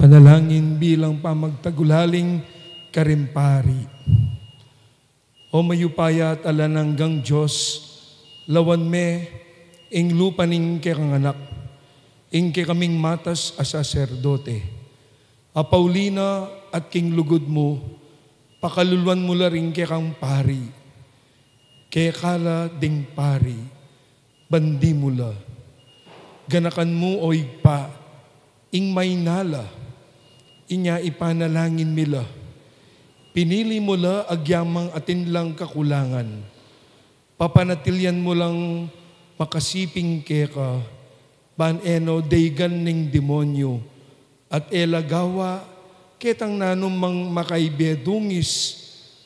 Panalangin bilang pamagtagulaling karimpari. O mayupaya at alananggang Diyos, lawan me, ing lupa ning anak, ing kaming matas a saserdote. A Paulina at king lugod mo, pakaluluan mo la ring kang pari. Kala ding pari, bandi mula. Ganakan mo o igpa, ing may nala, inya ipanalangin mila. Pinili mo la agyamang atin lang kakulangan. Papanatilyan mo lang makasiping keka, baneno daygan ning demonyo, at elagawa ketang nanumang makaibedungis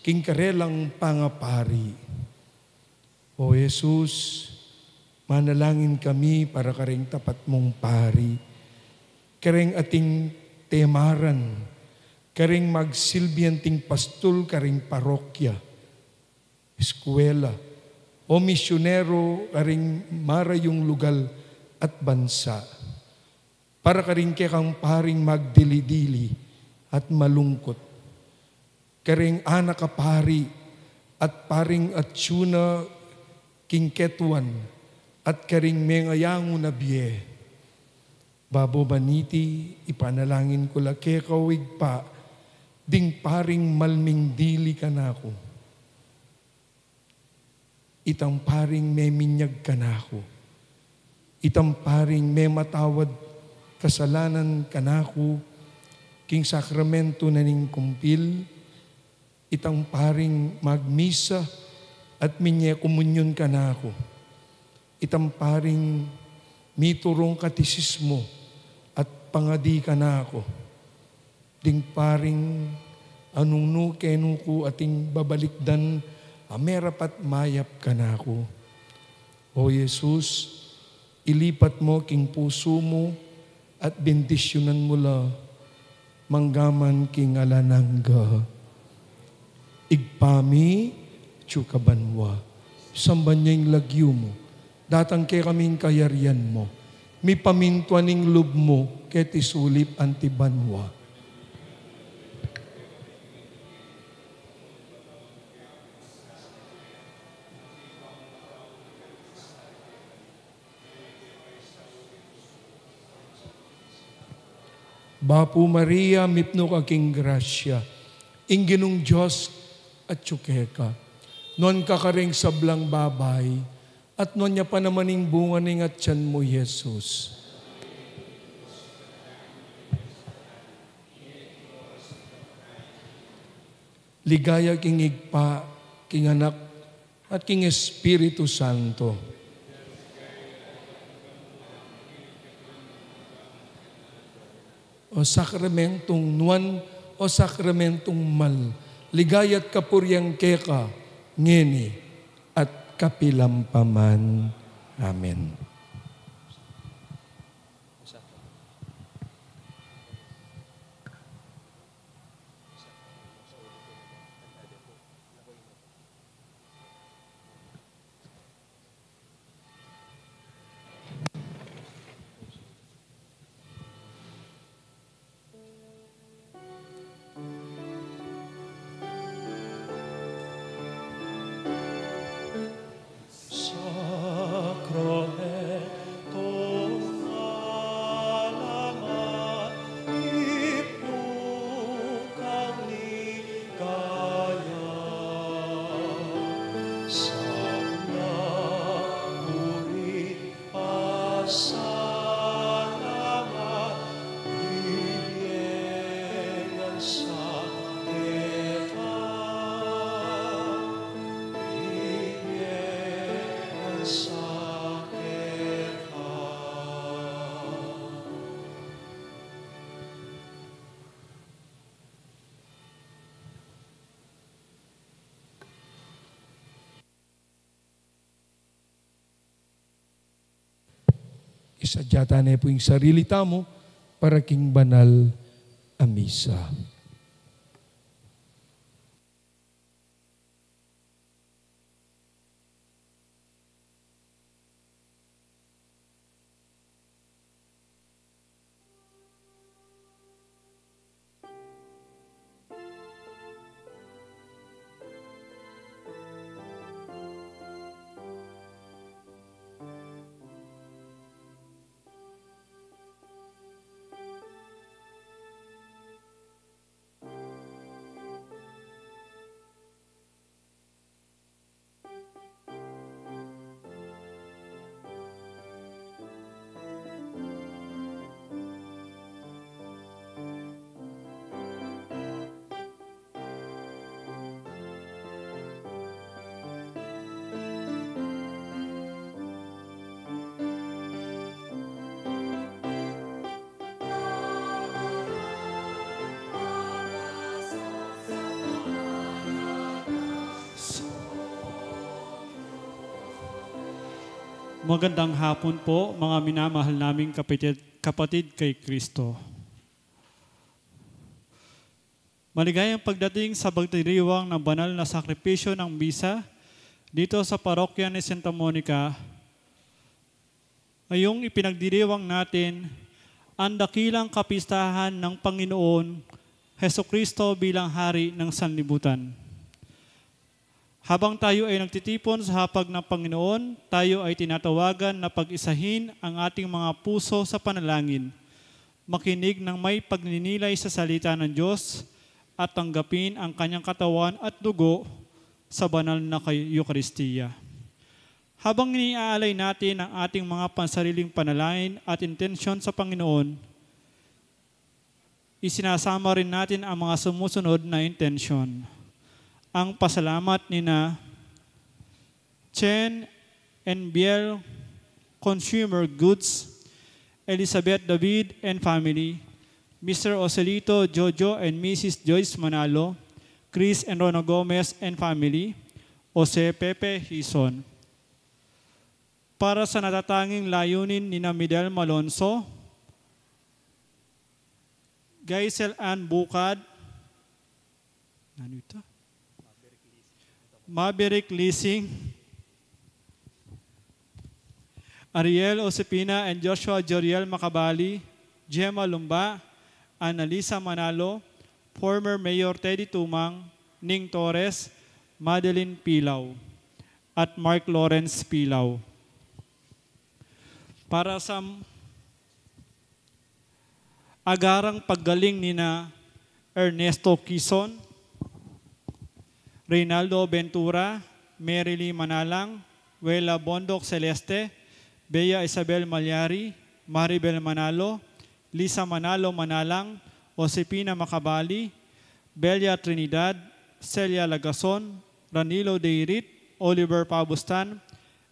king karelang pangapari. O Jesus, manalangin kami para karing tapat mong pari, karing ating temaran, karing magsilbianting pastol, karing parokya, eskwela, o misyonero, karing marayong lugal at bansa. Para karing kang paring magdili-dili at malungkot. Karing anak kapari at paring atsyuna king ketuan at karing mengayango na biye. Babo maniti, ipanalangin ko la kekawig pa, ding paring malming dili ka na ako. Itang paring may minyag ka na ako. Itang paring may matawad kasalanan ka na ako, king sakramento na ning kumpil, itang paring magmisa at minye komunyon ka na ako. Itang paring miturong katisismo at pangadi ka na ako. Ding paring anungno kenuko ating babalikdan amerapat mayap ka na ako. O Jesus, ilipat mo king puso mo at bendisyonan mo la manggaman king alanangga. Igpami, tsukabanwa, samban niya yung lagyo mo. Datang kay kaming kayarian mo. Mi pamintuan ning lub mo, ket isulip antibanwa. Bapu Maria, mipno kaking grasya, ingginong Diyos at tsukeka. Non kakaring sablang babay, at non niya pa namaning bunga ning at tiyan mo, Jesus. Ligaya king igpa, king anak, at king Espiritu Santo. O sakramentong nuan, o sakramentong mal, ligayat kapuryang keka, ngeni, at kapilampaman. Amen. Isadyata na po yung sarili tamo para king banal a misa. Magandang hapon po, mga minamahal naming kapatid kay Kristo. Maligayang pagdating sa pagdiriwang ng banal na sakripisyo ng misa dito sa parokya ni Santa Monica. Ngayong ipinagdiriwang natin ang dakilang kapistahan ng Panginoon Hesukristo bilang Hari ng Sanlibutan. Habang tayo ay nagtitipon sa hapag ng Panginoon, tayo ay tinatawagan na pag-isahin ang ating mga puso sa panalangin, makinig ng may pagninilay sa salita ng Diyos at tanggapin ang kanyang katawan at dugo sa banal na Eucharistia. Habang iniaalay natin ang ating mga pansariling panalangin at intensyon sa Panginoon, isinasama rin natin ang mga sumusunod na intensyon. Ang pasalamat ni na Chen and Biel Consumer Goods, Elizabeth David and family, Mr. Ocelito Jojo and Mrs. Joyce Manalo, Chris and Rona Gomez and family, Jose Pepe Hison. Para sa natatanging layunin ni na Midel Malonzo, Gaisel Ann Bukad, ano ito? Maverick Leasing, Ariel Osipina and Joshua Joriel Macabali, Gemma Lumba, Annalisa Manalo, former Mayor Teddy Tumang, Ning Torres, Madeline Pilaw, at Mark Lawrence Pilaw. Para sa agarang paggaling ni na Ernesto Quizon, Reynaldo Ventura, Merily Manalang, Wela Bondok Celeste, Bea Isabel Malyari, Maribel Manalo, Lisa Manalo Manalang, Josepina Macabali, Belia Trinidad, Celia Lagason, Ranilo Deirit, Oliver Pabustan,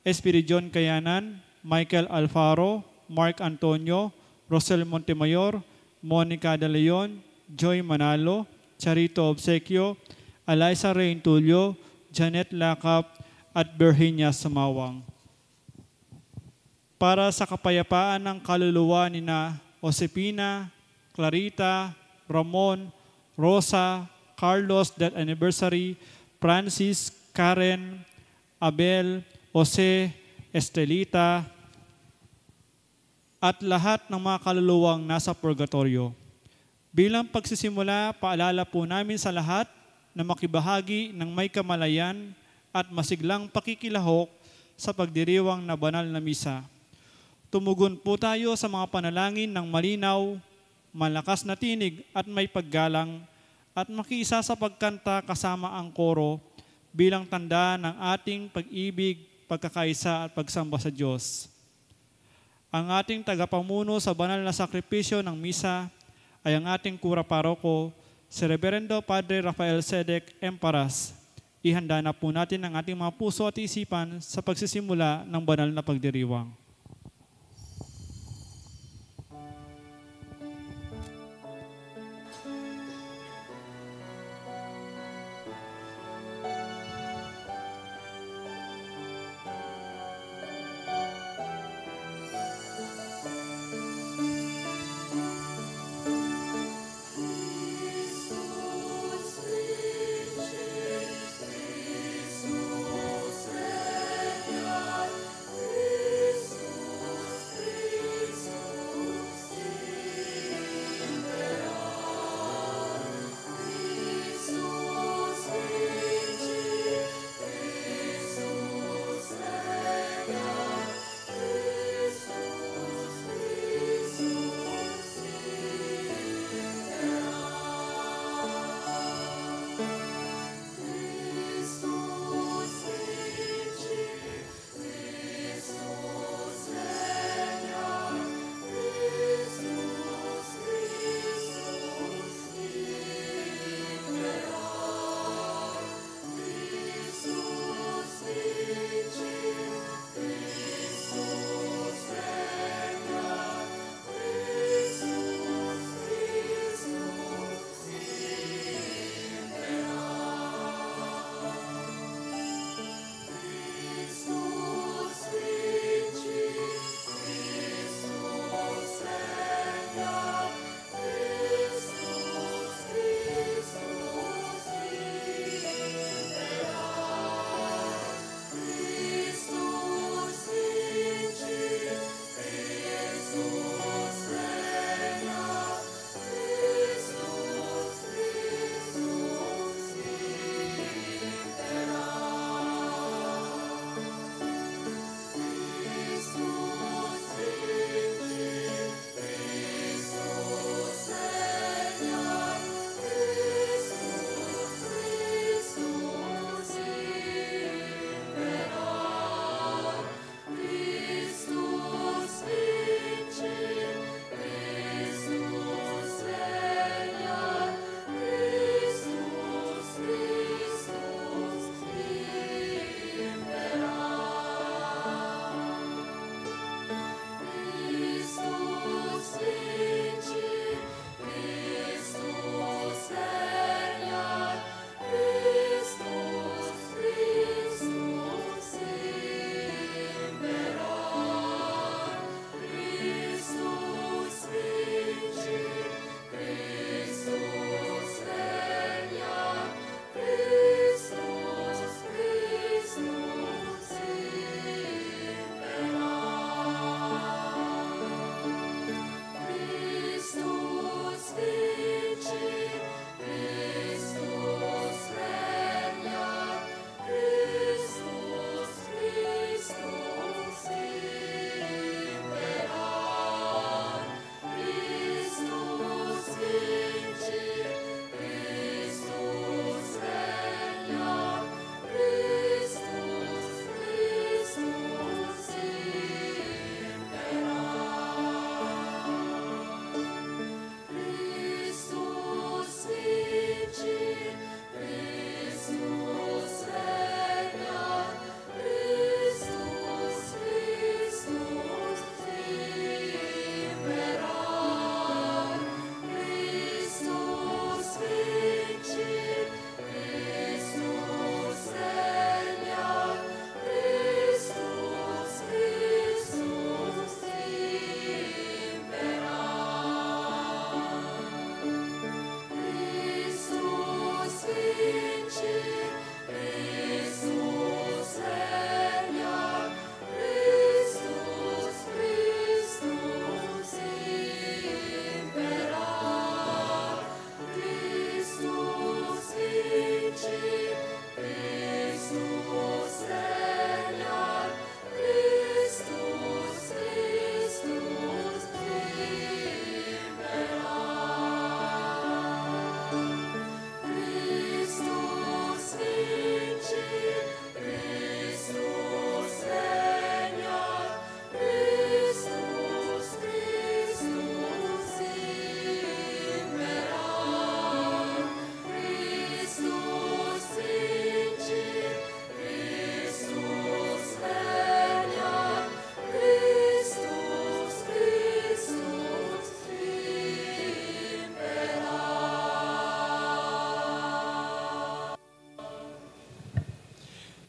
Espiridion Kayanan, Michael Alfaro, Mark Antonio, Rosel Montemayor, Monica De Leon, Joy Manalo, Charito Obsequio, Eliza Rain Tulio, Janet Lakap, at Virginia Sumawang. Para sa kapayapaan ng kaluluwa ni na Josepina, Clarita, Ramon, Rosa, Carlos, that anniversary, Francis, Karen, Abel, Jose, Estelita, at lahat ng mga kaluluwang nasa purgatorio. Bilang pagsisimula, paalala po namin sa lahat na makibahagi ng may kamalayan at masiglang pakikilahok sa pagdiriwang na banal na misa. Tumugon po tayo sa mga panalangin ng malinaw, malakas na tinig at may paggalang at makiisa sa pagkanta kasama ang koro bilang tanda ng ating pag-ibig, pagkakaisa at pagsamba sa Diyos. Ang ating tagapamuno sa banal na sakripisyo ng misa ay ang ating kura paroko, si Reverendo Padre Rafael Sedek Emparas. Ihanda na po natin ang ating mga puso at isipan sa pagsisimula ng banal na pagdiriwang. Christus,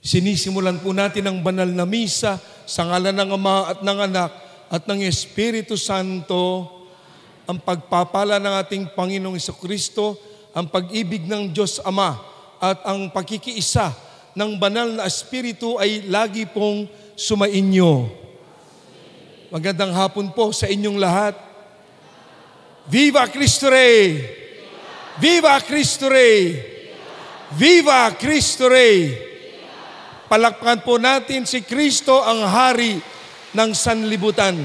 Sinisimulan po natin ang banal na misa sa ngalan ng Ama at ng Anak at ng Espiritu Santo. Ang pagpapala ng ating Panginoong Jesucristo, ang pag-ibig ng Diyos Ama at ang pakikiisa ng banal na Espiritu ay lagi pong sumainyo. Magandang hapon po sa inyong lahat. Viva Cristo Rey! Viva Cristo Rey! Viva Cristo Rey! Palakpakan po natin si Kristo ang Hari ng sanlibutan.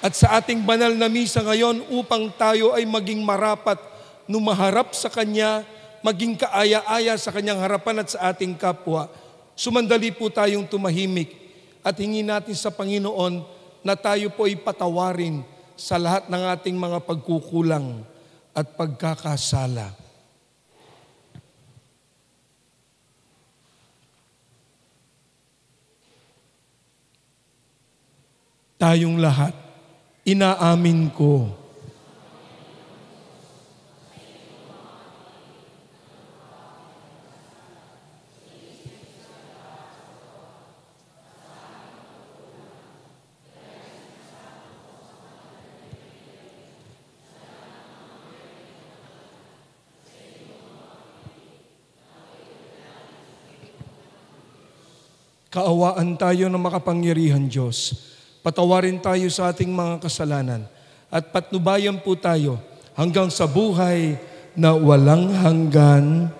At sa ating banal na misa ngayon upang tayo ay maging marapat numaharap sa Kanya, maging kaaya-aya sa Kanyang harapan at sa ating kapwa, sumandali po tayong tumahimik at hingin natin sa Panginoon na tayo po ay patawarin sa lahat ng ating mga pagkukulang at pagkakasala. Tayong lahat, inaamin ko. Kaawaan tayo ng makapangyarihan Diyos. Patawarin tayo sa ating mga kasalanan at patnubayan po tayo hanggang sa buhay na walang hanggan.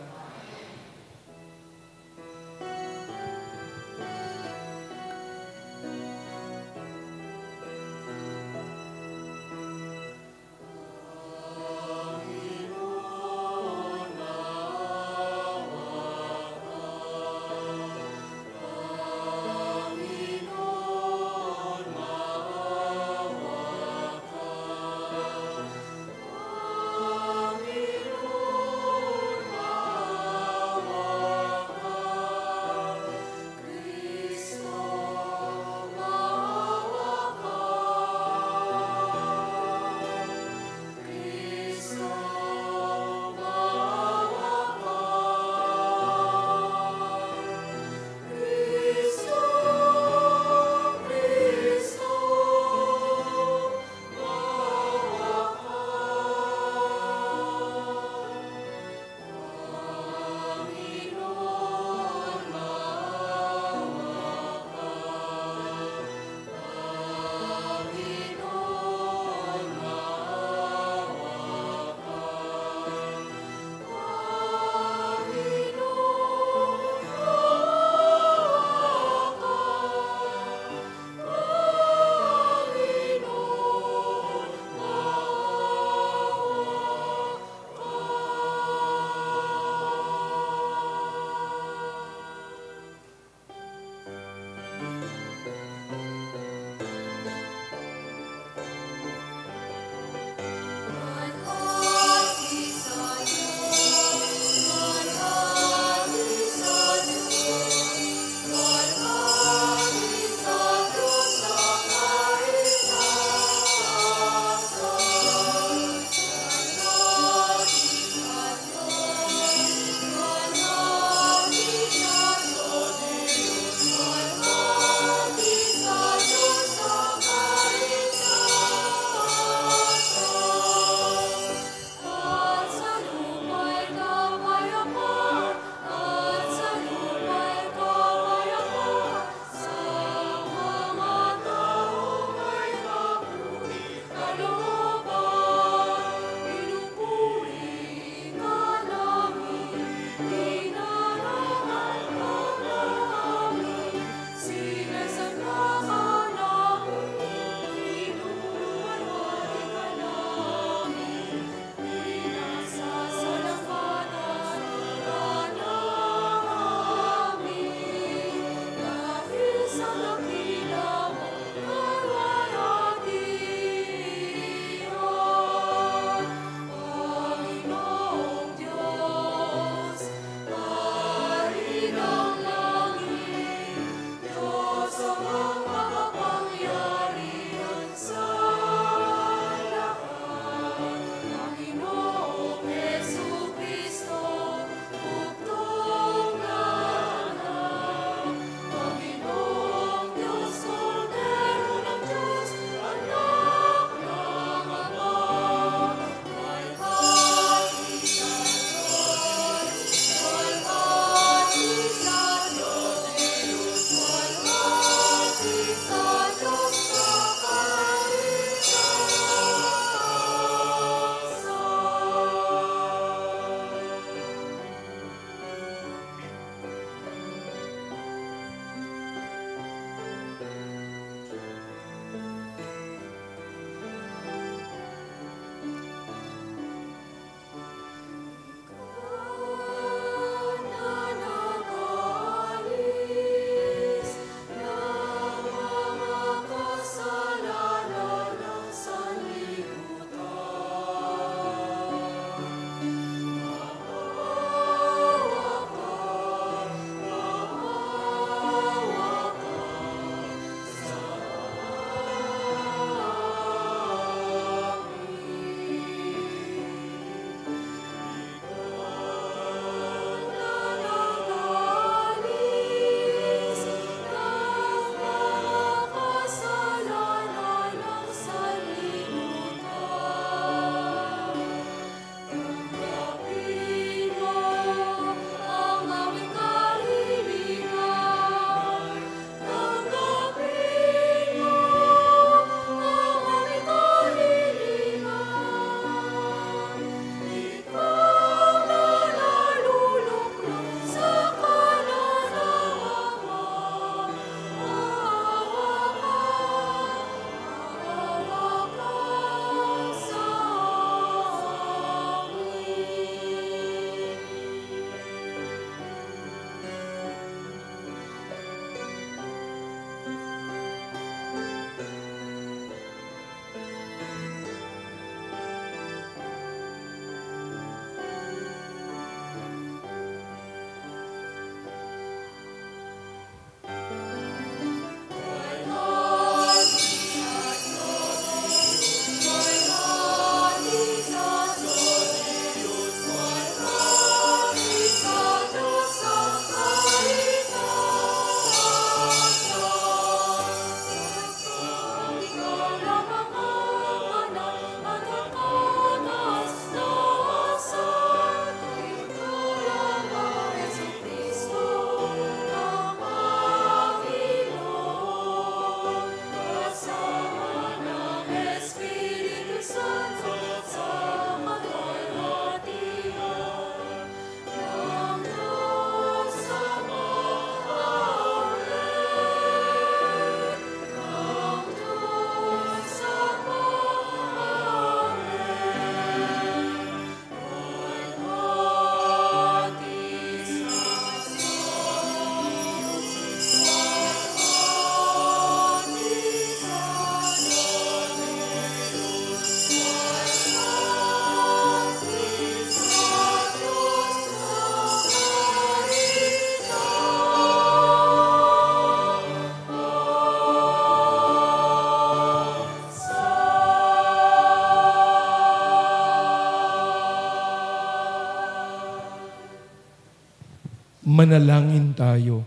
Manalangin tayo.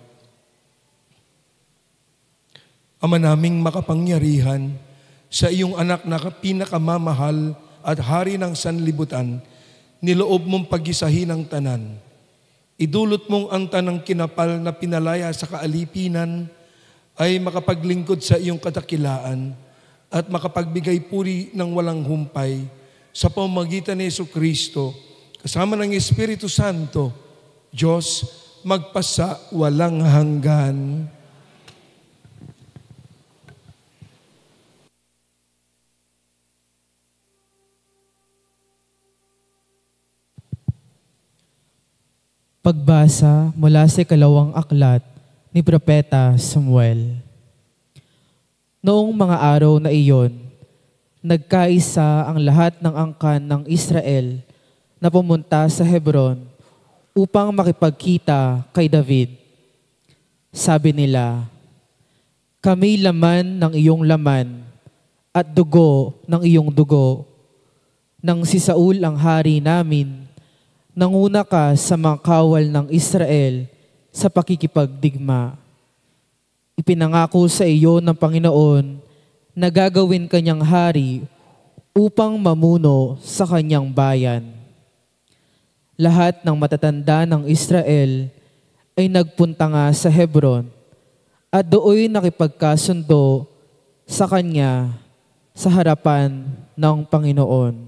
Ama naming makapangyarihan, sa iyong anak na pinakamamahal at hari ng sanlibutan, niloob mong pagisahin ang tanan. Idulot mong ang tanang kinapal na pinalaya sa kaalipinan ay makapaglingkod sa iyong kadakilaan at makapagbigay puri ng walang humpay sa pamamagitan ni Jesucristo, kasama ng Espiritu Santo, Diyos, magpasa walang hanggan. Pagbasa mula sa ikalawang aklat ni Propeta Samuel. Noong mga araw na iyon, nagkaisa ang lahat ng angkan ng Israel na pumunta sa Hebron upang makipagkita kay David. Sabi nila, "Kami laman ng iyong laman at dugo ng iyong dugo. Nang si Saul ang hari namin, nanguna ka sa mga kawal ng Israel sa pakikipagdigma. Ipinangako sa iyo ng Panginoon na gagawin kanyang hari upang mamuno sa kanyang bayan." Lahat ng matatanda ng Israel ay nagpunta nga sa Hebron at dooy nakipagkasundo sa kanya sa harapan ng Panginoon.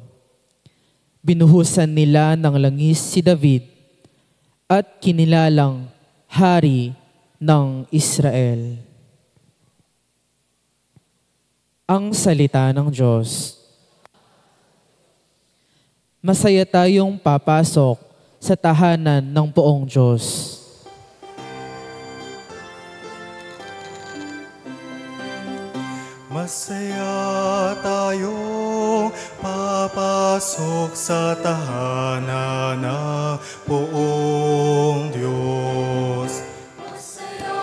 Binuhusan nila ng langis si David at kinilalang hari ng Israel. Ang salita ng Diyos. Masaya tayong papasok sa tahanan ng poong Diyos. Masaya tayong papasok sa tahanan ng poong Diyos. Masaya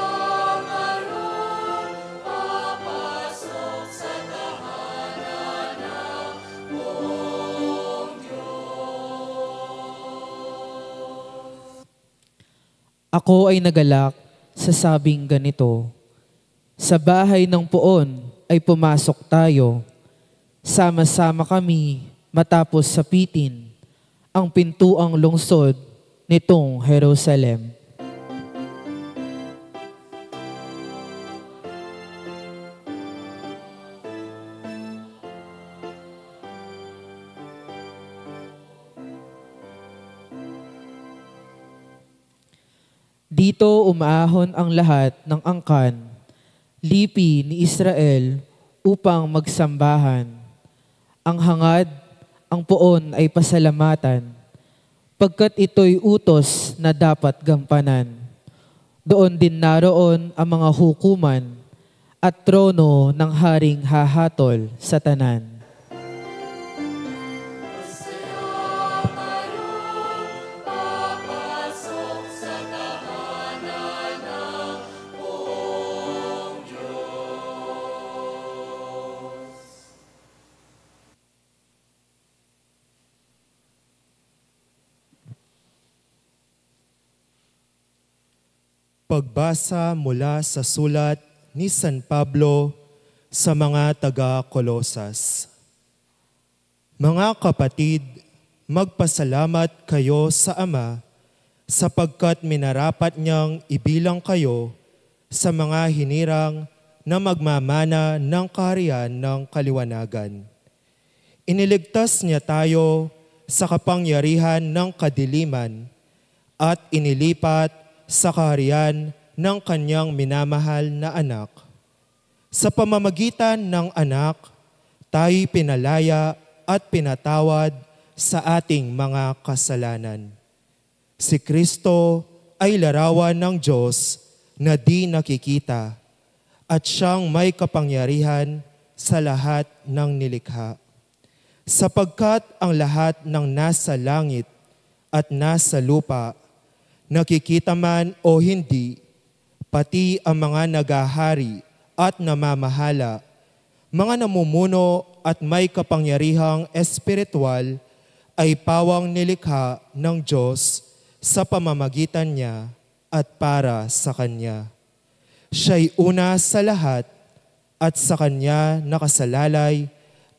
tayong papasok sa tahanan ng poong Diyos. Ako ay nagalak sa sabing ganito, sa bahay ng poon ay pumasok tayo. Sama-sama kami matapos sapitin ang pintuang lungsod nitong Jerusalem. Dito umaahon ang lahat ng angkan, lipi ni Israel upang magsambahan. Ang hangad, ang poon ay pasalamatan, pagkat ito'y utos na dapat gampanan. Doon din naroon ang mga hukuman at trono ng haring hahatol sa tanan. Pagbasa mula sa sulat ni San Pablo sa mga taga-Kolosas. Mga kapatid, magpasalamat kayo sa Ama sapagkat minarapat niyang ibilang kayo sa mga hinirang na magmamana ng kaharian ng kaliwanagan. Iniligtas niya tayo sa kapangyarihan ng kadiliman at inilipat sa kaharian ng kanyang minamahal na anak. Sa pamamagitan ng anak, tayo'y pinalaya at pinatawad sa ating mga kasalanan. Si Kristo ay larawan ng Diyos na di nakikita at siyang may kapangyarihan sa lahat ng nilikha. Sapagkat ang lahat ng nasa langit at nasa lupa, nakikita man o hindi, pati ang mga nagahari at namamahala, mga namumuno at may kapangyarihang espiritual ay pawang nilikha ng Diyos sa pamamagitan niya at para sa Kanya. Siya'y una sa lahat at sa Kanya nakasalalay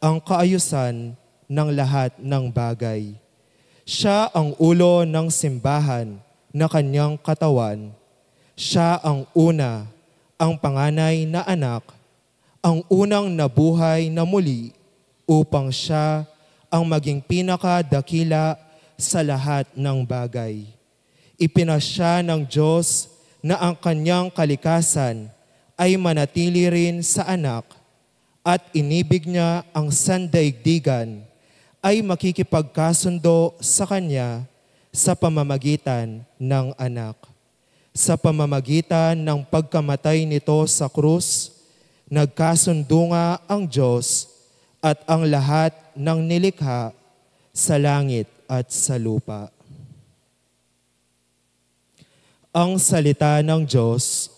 ang kaayusan ng lahat ng bagay. Siya ang ulo ng simbahan na Kanyang katawan. Siya ang una, ang panganay na anak, ang unang nabuhay na muli upang siya ang maging pinakadakila sa lahat ng bagay. Ipinasya ng Diyos na ang Kanyang kalikasan ay manatili rin sa anak at inibig niya ang sandaigdigan ay makikipagkasundo sa Kanya sa pamamagitan ng anak. Sa pamamagitan ng pagkamatay nito sa krus, nagkasundo nga ang Diyos at ang lahat ng nilikha sa langit at sa lupa. Ang salita ng Diyos.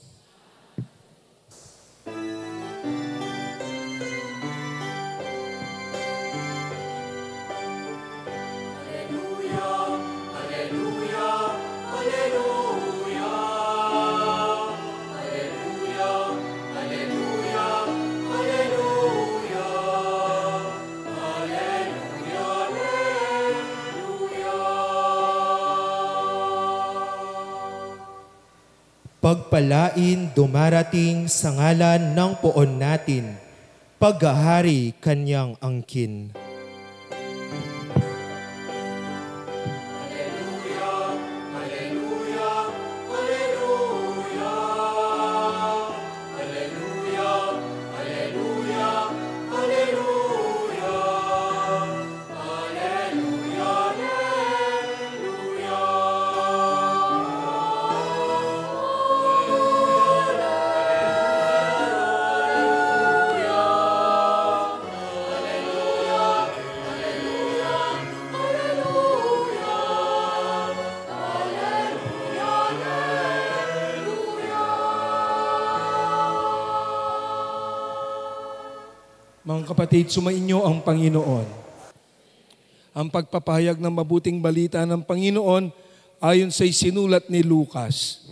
Pagpalain dumarating sa ngalan ng poon natin, paghahari Kanyang angkin. Mga kapatid, sumainyo ang Panginoon. Ang pagpapahayag ng mabuting balita ng Panginoon ayon sa isinulat ni Lucas.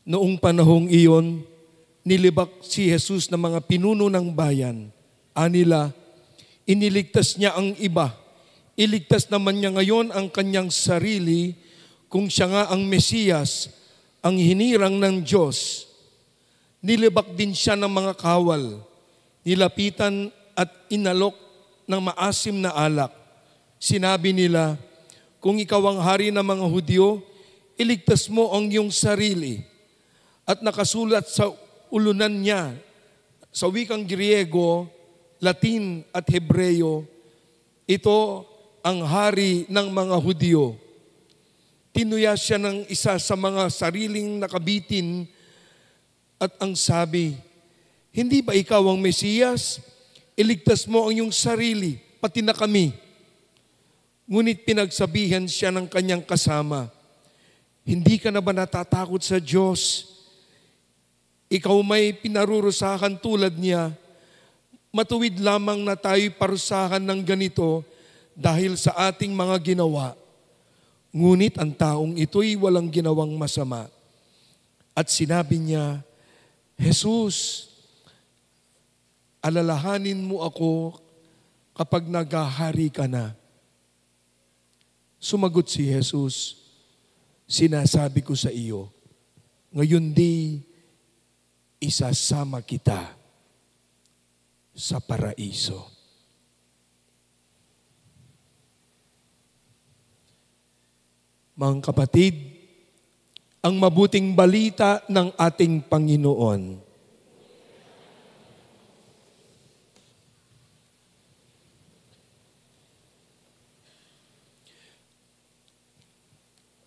Noong panahong iyon, nilibak si Jesus ng mga pinuno ng bayan. Anila, iniligtas niya ang iba. Iligtas naman niya ngayon ang kanyang sarili kung siya nga ang Mesiyas, ang hinirang ng Diyos. Nilibak din siya ng mga kawal. Nilapitan at inalok ng maasim na alak. Sinabi nila, kung ikaw ang hari ng mga Hudyo, iligtas mo ang iyong sarili. At nakasulat sa ulunan niya sa wikang Griego, Latin at Hebreo, ito ang hari ng mga Hudyo. Tinuya siya ng isa sa mga sariling nakabitin at ang sabi, hindi ba ikaw ang Mesiyas? Iligtas mo ang iyong sarili, pati na kami. Ngunit pinagsabihan siya ng kanyang kasama, hindi ka na ba natatakot sa Diyos? Ikaw may pinarurusahan tulad niya, matuwid lamang na tayo'y parusahan ng ganito dahil sa ating mga ginawa. Ngunit ang taong ito'y walang ginawang masama. At sinabi niya, Jesus, alalahanin mo ako kapag naghahari ka na. Sumagot si Jesus, sinasabi ko sa iyo, ngayon di isasama kita sa paraiso. Mga kapatid, ang mabuting balita ng ating Panginoon.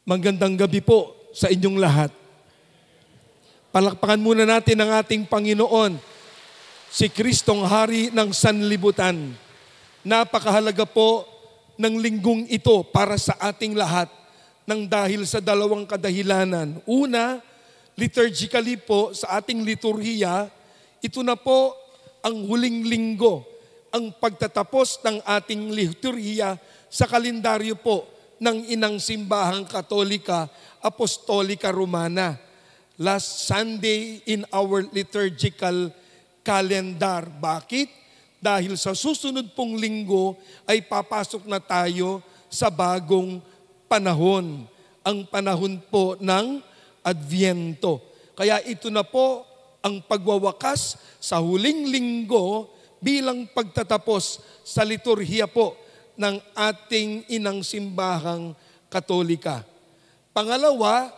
Magandang gabi po sa inyong lahat. Palakpakan muna natin ang ating Panginoon, si Kristong Hari ng Sanlibutan. Napakahalaga po ng linggong ito para sa ating lahat ng dahil sa dalawang kadahilanan. Una, liturgically po sa ating liturhiya, ito na po ang huling linggo, ang pagtatapos ng ating liturhiya sa kalendaryo po ng Inang Simbahang Katolika, Apostolika Romana. Last Sunday in our liturgical calendar. Bakit? Dahil sa susunod pong linggo ay papasok na tayo sa bagong panahon. Ang panahon po ng Adviento. Kaya ito na po ang pagwawakas sa huling linggo bilang pagtatapos sa liturhiya po ng ating Inang Simbahang Katolika. Pangalawa,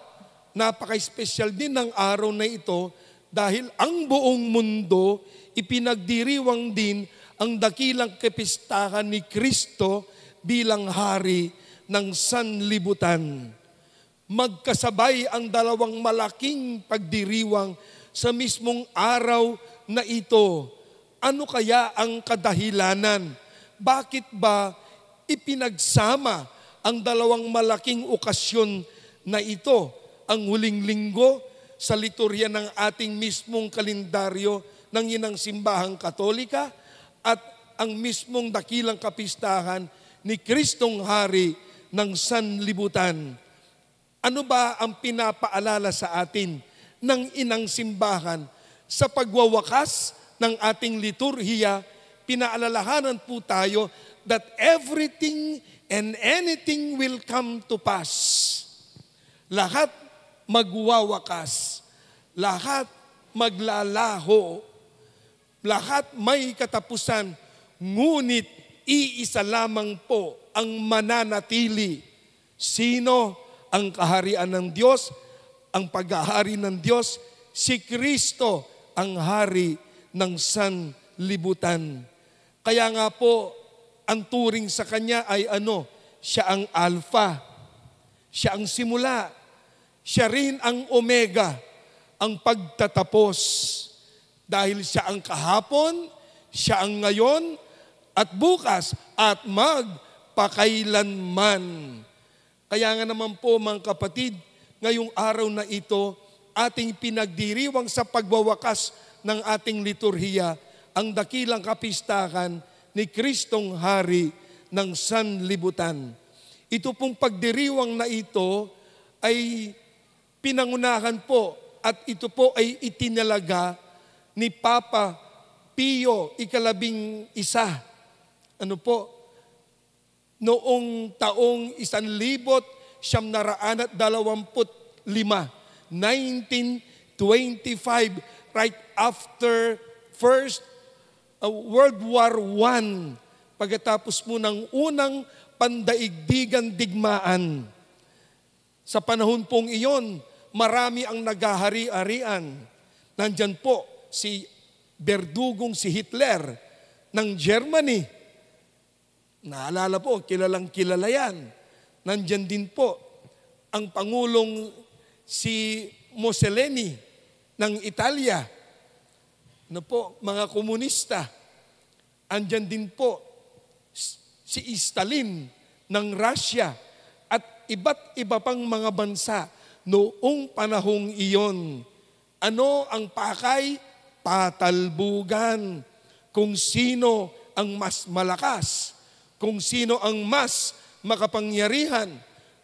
napaka-espesyal din ng araw na ito dahil ang buong mundo ipinagdiriwang din ang dakilang kapistahan ni Kristo bilang hari ng sanlibutan. Magkasabay ang dalawang malaking pagdiriwang sa mismong araw na ito. Ano kaya ang kadahilanan? Bakit ba ipinagsama ang dalawang malaking okasyon na ito? Ang huling linggo sa liturhiya ng ating mismong kalendaryo ng Inang Simbahang Katolika at ang mismong dakilang kapistahan ni Kristong Hari ng sanlibutan. Ano ba ang pinapaalala sa atin ng Inang Simbahan? Sa pagwawakas ng ating liturhiya, pinaalalahanan po tayo that everything and anything will come to pass. Lahat magwawakas, lahat maglalaho, lahat may katapusan, ngunit iisa lamang po ang mananatili. Sino ang kaharian ng Diyos? Ang paghahari ng Diyos, si Kristo ang hari ng sanlibutan. Kaya nga po, ang turing sa Kanya ay ano? Siya ang Alpha, siya ang simula, siya rin ang Omega, ang pagtatapos. Dahil siya ang kahapon, siya ang ngayon, at bukas, at magpakailanman. Kaya nga naman po mga kapatid, ngayong araw na ito, ating pinagdiriwang sa pagwawakas ng ating liturhiya, ang dakilang kapistahan ni Kristong Hari ng sanlibutan. Ito pong pagdiriwang na ito ay pinangunahan po at ito po ay itinalaga ni Papa Pio XI. Ano po? Noong taong 1925, 1925, right after First World War I, pagkatapos mo ng unang pandaigdigan digmaan. Sa panahon pong iyon, marami ang naghahari-arian. Nandyan po si Berdugong si Hitler ng Germany. Naalala po, kilalang kilala yan. Nandyan din po ang Pangulong si Mussolini ng Italia. Ano po, mga komunista. Andyan din po si Stalin ng Russia at iba't iba pang mga bansa noong panahong iyon. Ano ang pakay? Patalbugan. Kung sino ang mas malakas, kung sino ang mas makapangyarihan,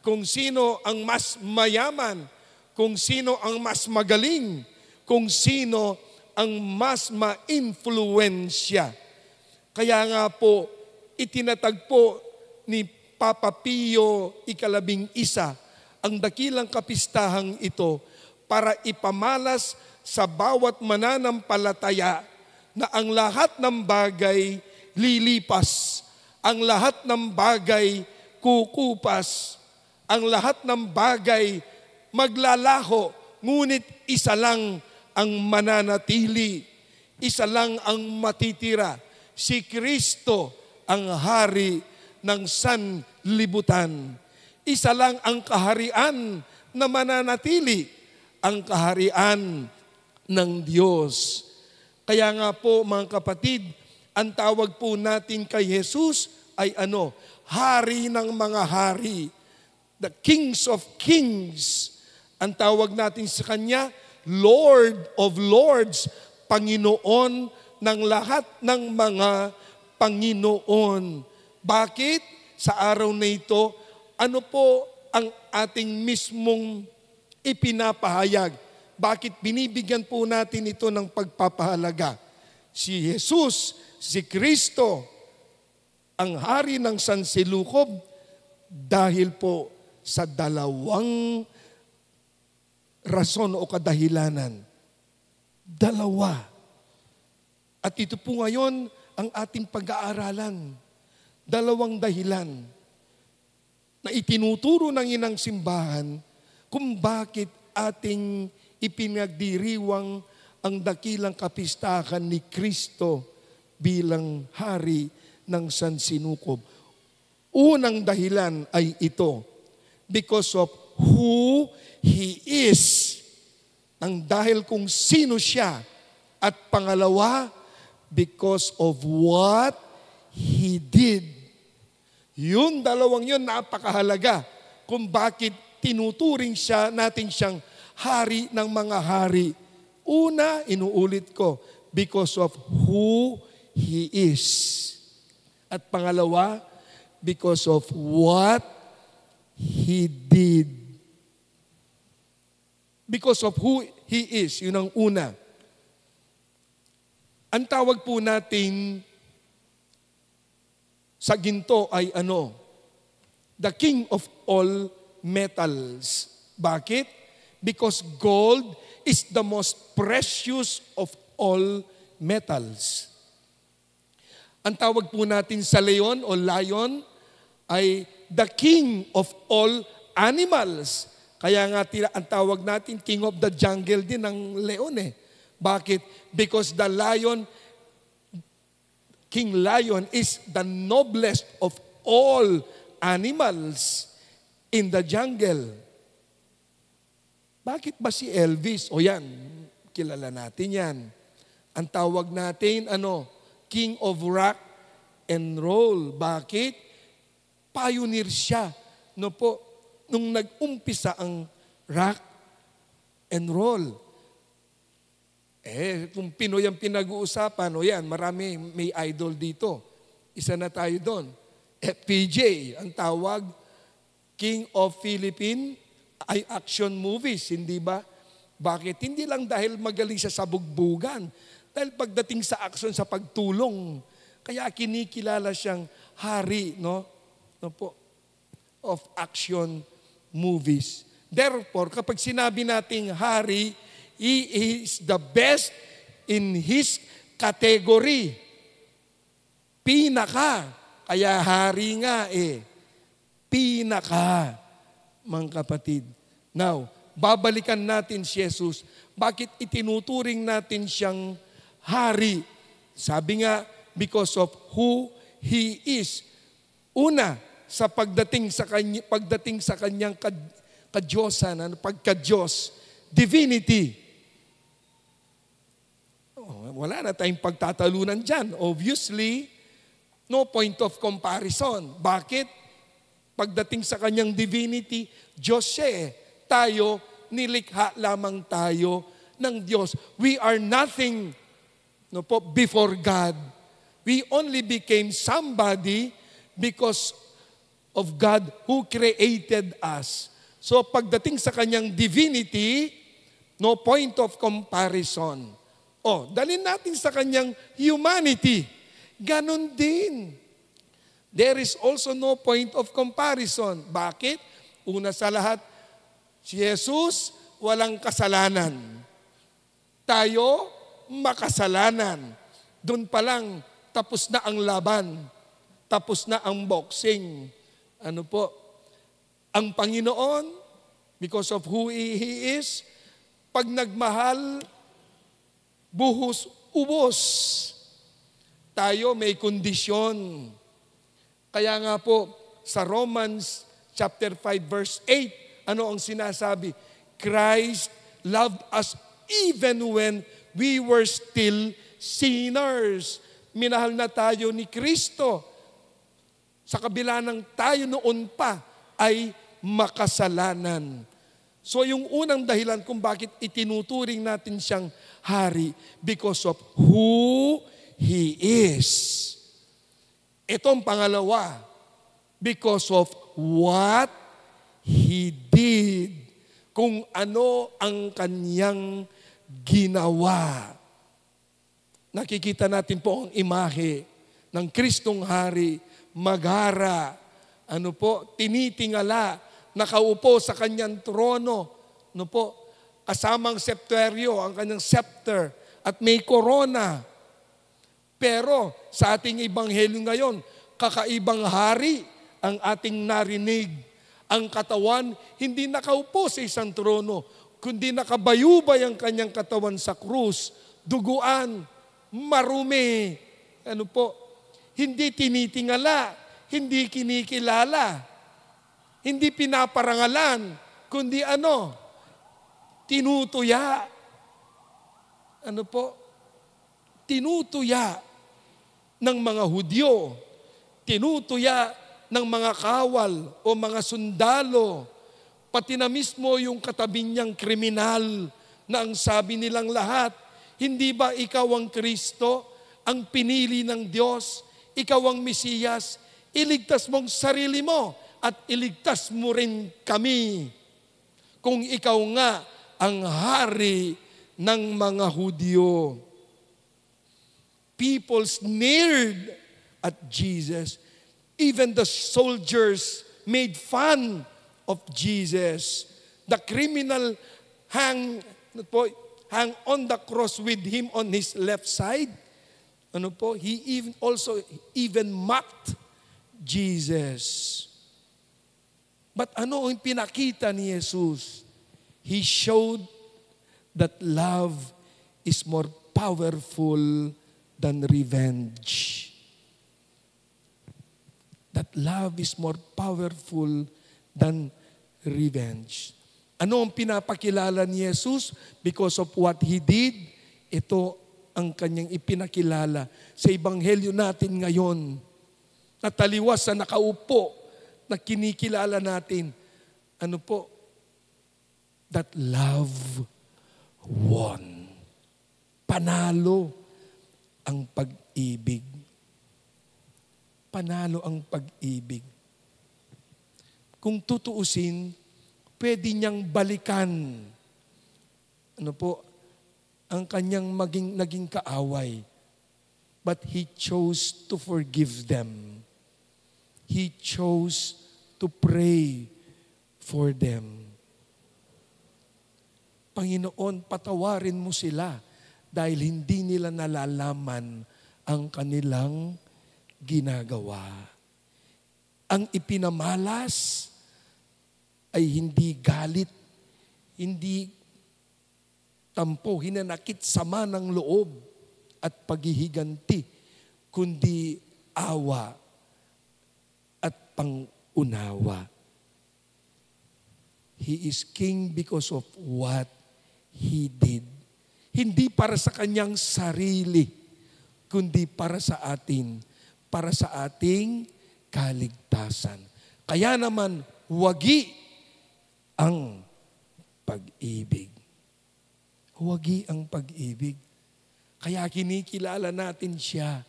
kung sino ang mas mayaman, kung sino ang mas magaling, kung sino ang mas ma-influensya. Kaya nga po, itinatag po ni Papa Pio XI ang dakilang kapistahang ito para ipamalas sa bawat mananampalataya na ang lahat ng bagay lilipas, ang lahat ng bagay kukupas, ang lahat ng bagay maglalaho, ngunit isa lang ang mananatili, isa lang ang matitira, si Kristo ang hari ng sanlibutan. Isa lang ang kaharian na mananatili, ang kaharian ng Diyos. Kaya nga po mga kapatid, ang tawag po natin kay Jesus ay ano? Hari ng mga hari. the Kings of Kings. Ang tawag natin sa Kanya, Lord of Lords, Panginoon ng lahat ng mga Panginoon. Bakit? Sa araw na ito, ano po ang ating mismong ipinapahayag? Bakit binibigyan po natin ito ng pagpapahalaga? Si Jesus, si Kristo, ang hari ng sansilukob, dahil po sa dalawang rason o kadahilanan. Dalawa. At ito po ngayon ang ating pag-aaralan. Dalawang dahilan na itinuturo ng inang simbahan kung bakit ating ipinagdiriwang ang dakilang kapistahan ni Kristo bilang hari ng sansinukob. Unang dahilan ay ito, because of who He is. Nang dahil kung sino siya. At pangalawa, because of what He did. Yun, dalawang yun, napakahalaga kung bakit tinuturing natin siyang hari ng mga hari. Una, inuulit ko, because of who He is. At pangalawa, because of what He did. Because of who He is, yun ang una. Ang tawag po natin sa ginto ay ano? The king of all metals. Bakit? Because gold is the most precious of all metals. Ang tawag po natin sa leon o lion ay the king of all animals. Kaya nga ang tawag natin king of the jungle din ng leon eh. Bakit? Because the lion, King Lion is the noblest of all animals in the jungle. Bakit ba si Elvis? O yan, kilala natin yan. Ang tawag natin, King of Rock and Roll. Bakit? Pioneer siya. Nung nag-umpisa ang rock and roll. Kung Pinoy ang pinag-uusapan, marami may idol dito. Isa na tayo doon. FPJ, ang tawag, King of Philippine ay action movies, hindi ba? Bakit? Hindi lang dahil magaling siya sa bugbugan. Dahil pagdating sa action, sa pagtulong, kaya kinikilala siyang hari, of action movies. Therefore, kapag sinabi nating hari, He is the best in His category. Pinaka. Kaya hari nga Pinaka, mga kapatid. Now, babalikan natin si Jesus. Bakit itinuturing natin siyang hari? Sabi nga, because of who He is. Una, sa pagdating sa kanyang kadyosan, pagka-Diyos, divinity. Wala na tayong pagtatalunan dyan. Obviously, no point of comparison. Bakit? Pagdating sa kanyang divinity, Diyos siya Tayo, nilikha lamang tayo ng Diyos. We are nothing before God. We only became somebody because of God who created us. So pagdating sa kanyang divinity, no point of comparison. Dalhin natin sa kanyang humanity. Ganon din. There is also no point of comparison. Bakit? Una sa lahat, si Jesus walang kasalanan. Tayo, makasalanan. Doon pa lang, tapos na ang laban. Tapos na ang boxing. Ang Panginoon, because of who He is, pag nagmahal, buhos, ubos. Tayo may kondisyon. Kaya nga po, sa Romans chapter 5 verse 8, ano ang sinasabi? Christ loved us even when we were still sinners. Minahal na tayo ni Kristo. Sa kabila ng tayo noon pa ay makasalanan. So yung unang dahilan kung bakit itinuturing natin siyang hari, because of who He is. Itong pangalawa, because of what He did. Kung ano ang kanyang ginawa. Nakikita natin po ang imahe ng Kristong Hari, magara, tinitingala, nakaupo sa kanyang trono, kasamang septeryo, ang kanyang scepter, at may korona. Pero sa ating ebanghelyo ngayon, kakaibang hari ang ating narinig. Ang katawan, hindi nakaupo sa isang trono, kundi nakabayubay ang kanyang katawan sa krus, duguan, marumi. Hindi tinitingala, hindi kinikilala, hindi pinaparangalan, kundi tinutuya. Tinutuya ng mga Hudyo, tinutuya ng mga kawal o mga sundalo, pati na mismo yung katabi niyang kriminal na ang sabi nilang lahat, hindi ba ikaw ang Kristo, ang pinili ng Diyos, ikaw ang Mesiyas, iligtas mong sarili mo at iligtas mo rin kami. Kung ikaw nga ang hari ng mga Hudyo. People sneered at Jesus. Even the soldiers made fun of Jesus. The criminal hang on the cross with him on his left side. He even mocked Jesus. But ano ang pinakita ni Jesus? He showed that love is more powerful than revenge. That love is more powerful than revenge. Ano ang pinapakilala ni Jesus? Because of what He did, ito ang kanyang ipinakilala sa ebanghelyo natin ngayon. Nataliwas sa nakaupo, na kinikilala natin. That love won. Panalo ang pag-ibig. Panalo ang pag-ibig. Kung tutuusin, pwede niyang balikan ang kanyang naging kaaway. But He chose to forgive them. He chose to pray for them. Panginoon, patawarin mo sila dahil hindi nila nalalaman ang kanilang ginagawa. Ang ipinamalas ay hindi galit, hindi tampo, hinanakit sama ng loob at paghihiganti, kundi awa at pangunawa. He is king because of what He did. Hindi para sa kanyang sarili, kundi para sa atin, para sa ating kaligtasan. Kaya naman, wagi ang pag-ibig. Wagi ang pag-ibig. Kaya kinikilala natin siya.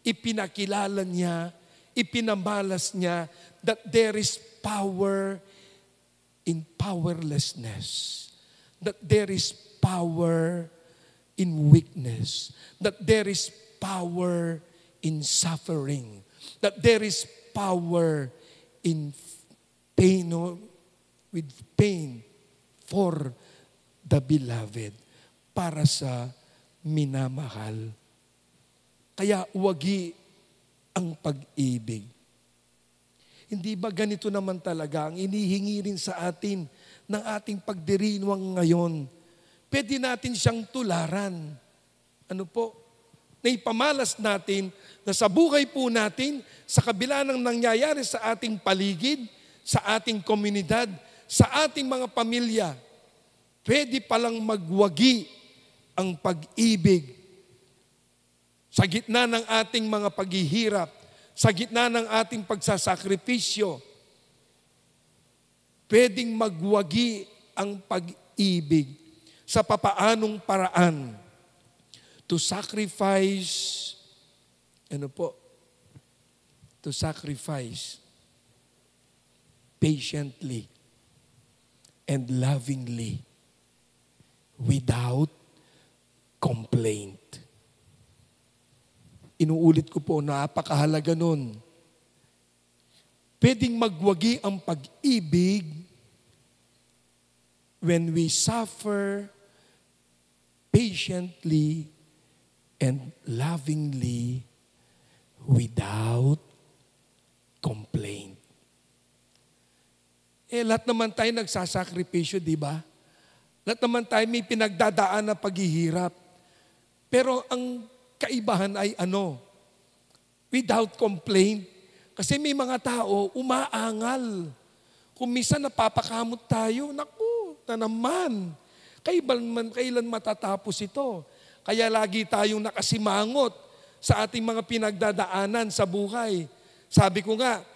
Ipinakilala niya, ipinamalas niya that there is power in powerlessness. That there is power in weakness. That there is power in suffering. That there is power in pain, with pain for the beloved, para sa minamahal. Kaya wagi ang pag-ibig. Hindi ba ganito naman talaga ang inihingi rin sa atin ng ating pagdiriwang ngayon? Pwede natin siyang tularan. Naipamalas natin na sa buhay po natin, sa kabila ng nangyayari sa ating paligid, sa ating komunidad, sa ating mga pamilya, pwede palang magwagi ang pag-ibig. Sa gitna ng ating mga paghihirap, sa gitna ng ating pagsasakripisyo, pwedeng magwagi ang pag-ibig sa papaanong paraan to sacrifice, to sacrifice patiently and lovingly without complaint. Inuulit ko po, napakahalaga nun. Pwedeng magwagi ang pag-ibig when we suffer patiently and lovingly without complaint. Lahat naman tayo nagsasakripisyo, di ba? Lahat naman tayo may pinagdadaan na paghihirap. Pero ang kaibahan ay without complaint. Kasi may mga tao umaangal. Kung minsan napapakamot tayo, naku, na naman. Kailan matatapos ito? Kaya lagi tayong nakasimangot sa ating mga pinagdadaanan sa buhay. Sabi ko nga,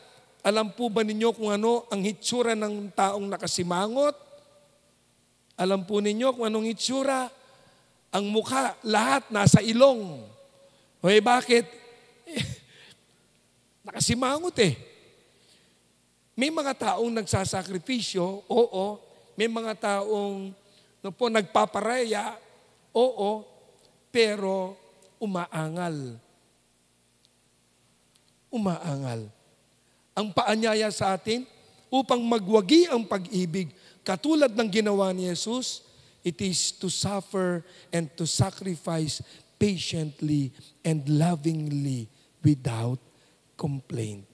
alam po ba ninyo kung ano ang hitsura ng taong nakasimangot? Alam po ninyo kung anong hitsura? Ang mukha, lahat nasa ilong. Bakit? Nakasimangot May mga taong nagsasakripisyo, oo. May mga taong nagpaparaya, oo. Pero umaangal. Umaangal. Ang paanyaya sa atin upang magwagi ang pag-ibig, katulad ng ginawa ni Jesus, it is to suffer and to sacrifice patiently and lovingly without complaint.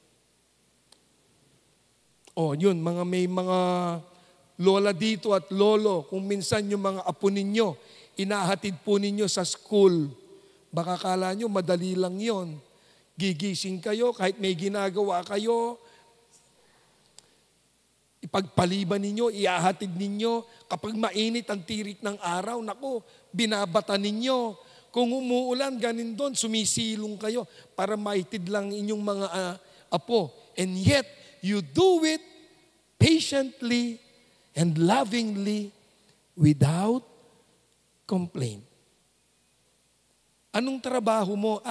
Yun, may mga lola dito at lolo, kung minsan yung mga apo ninyo, inahatid po ninyo sa school, baka kala nyo madali lang yon. Gigising kayo, kahit may ginagawa kayo, ipagpaliban ninyo, iahatid ninyo. Kapag mainit ang tirik ng araw, naku, binabata ninyo. Kung umuulan, ganin doon, sumisilong kayo para maitid lang inyong mga apo. And yet, you do it patiently and lovingly without complaint. Anong trabaho mo?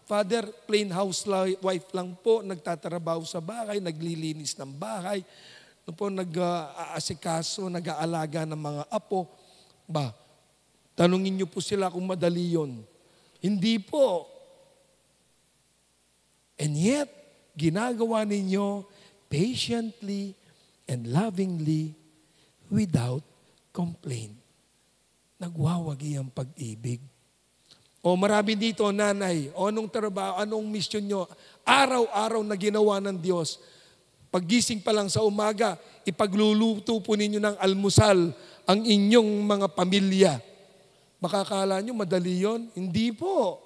Father, plain housewife lang po, nagtatrabaho sa bahay, naglilinis ng bahay, nag-aasikaso, nag-aalaga ng mga apo. Tanungin niyo po sila kung madali yun. Hindi po. And yet, ginagawa ninyo patiently and lovingly without complaint. Nagwawagi ang pag-ibig. Marami dito, nanay, anong trabaho, anong mission nyo? Araw-araw na ginawa ng Diyos. Paggising pa lang sa umaga, ipagluluto po ninyo ng almusal ang inyong mga pamilya. Makakala nyo, madali yon? Hindi po.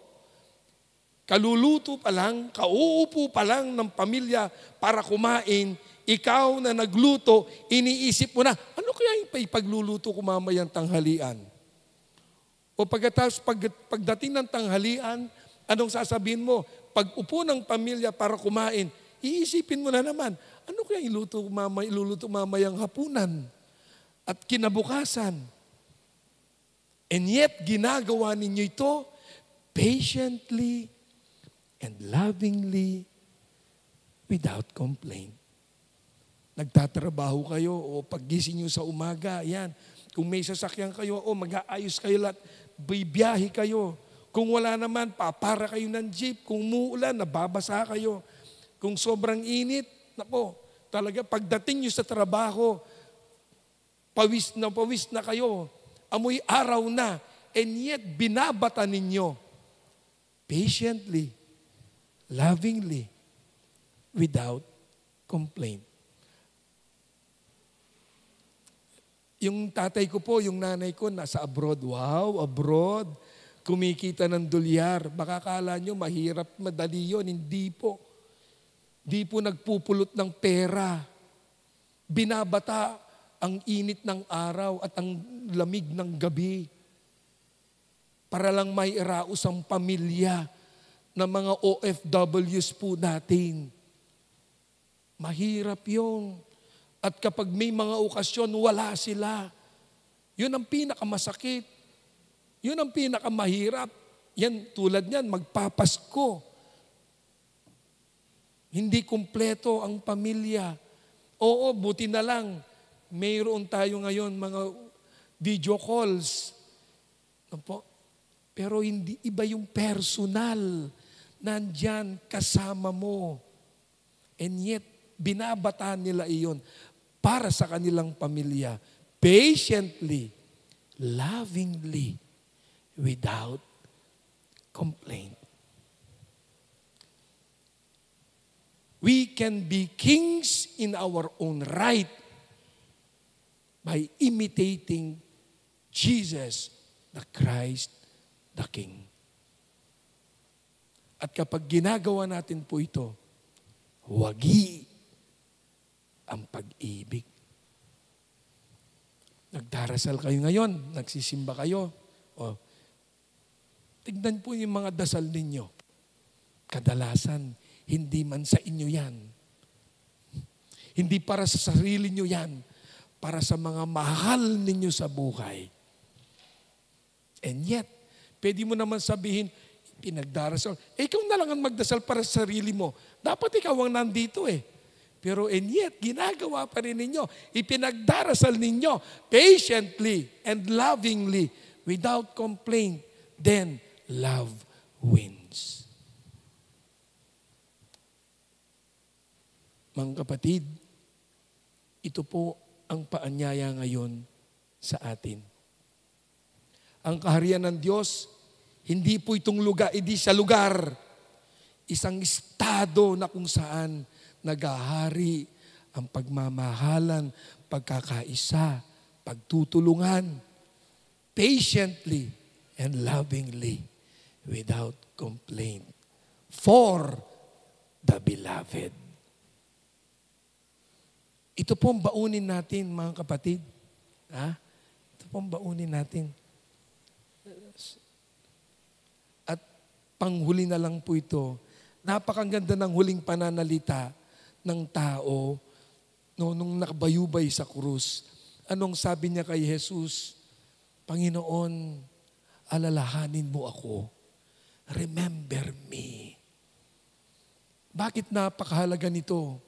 Kaluluto pa lang, kauupo pa lang ng pamilya para kumain, ikaw na nagluto, iniisip mo na, ano kaya yung ipagluluto ko mamayang tanghalian? O pagdating ng tanghalian, anong sasabihin mo? Pag upo ng pamilya para kumain, iisipin mo na naman, ano kaya iluluto mamayang hapunan at kinabukasan? And yet, ginagawa ninyo ito patiently and lovingly without complaint. Nagtatrabaho kayo o paggising nyo sa umaga, yan. Kung may sasakyan kayo, mag-aayos kayo lahat, bibiyahe kayo. Kung wala naman, papara kayo ng jeep. Kung umuulan, nababasa kayo. Kung sobrang init, talaga pagdating nyo sa trabaho, pawis na kayo. Amoy araw na. And yet, binabata ninyo patiently, lovingly, without complaint. Yung tatay ko po, yung nanay ko, nasa abroad. Wow, abroad. Kumikita ng dolyar. Baka kala nyo, mahirap, madali yun. Hindi po. Di po nagpupulot ng pera. Binabata ang init ng araw at ang lamig ng gabi. Para lang may iraos ang pamilya ng mga OFWs po natin. Mahirap yung At kapag may mga okasyon, wala sila. Yun ang pinakamasakit. Yun ang pinakamahirap. Yan, tulad niyan, magpapasko. Hindi kumpleto ang pamilya. Oo, buti na lang. Mayroon tayo ngayon mga video calls. Pero hindi iba yung personal. Nandyan kasama mo. And yet, binabataan nila iyon para sa kanilang pamilya. Patiently, lovingly, without complaint. We can be kings in our own right by imitating Jesus, the Christ, the King. At kapag ginagawa natin po ito, wagi ang pag-ibig. Nagdarasal kayo ngayon, nagsisimba kayo. Tignan po yung mga dasal ninyo. Kadalasan, hindi man sa inyo yan. Hindi para sa sarili nyo yan. Para sa mga mahal ninyo sa buhay. And yet, pwede mo naman sabihin, pinagdarasal. Ikaw na lang ang magdasal para sa sarili mo. Dapat ikaw ang nandito eh. Pero and yet, ginagawa pa rin ninyo. Ipinagdarasal ninyo patiently and lovingly without complaint. Then, love wins. Mga kapatid, ito po ang paanyaya ngayon sa atin. Ang kaharian ng Diyos, hindi po itong lugar, hindi sa lugar. Isang estado na kung saan naghahari ang pagmamahalan, pagkakaisa, pagtutulungan, patiently and lovingly, without complaint, for the beloved. Ito po ang baunin natin, mga kapatid. Ito po ang baunin natin. At panghuli na lang po ito, napakaganda ng huling pananalita ng tao nung nakabayubay sa krus. Anong sabi niya kay Jesus? Panginoon, alalahanin mo ako. Remember me. Bakit napakahalaga nito?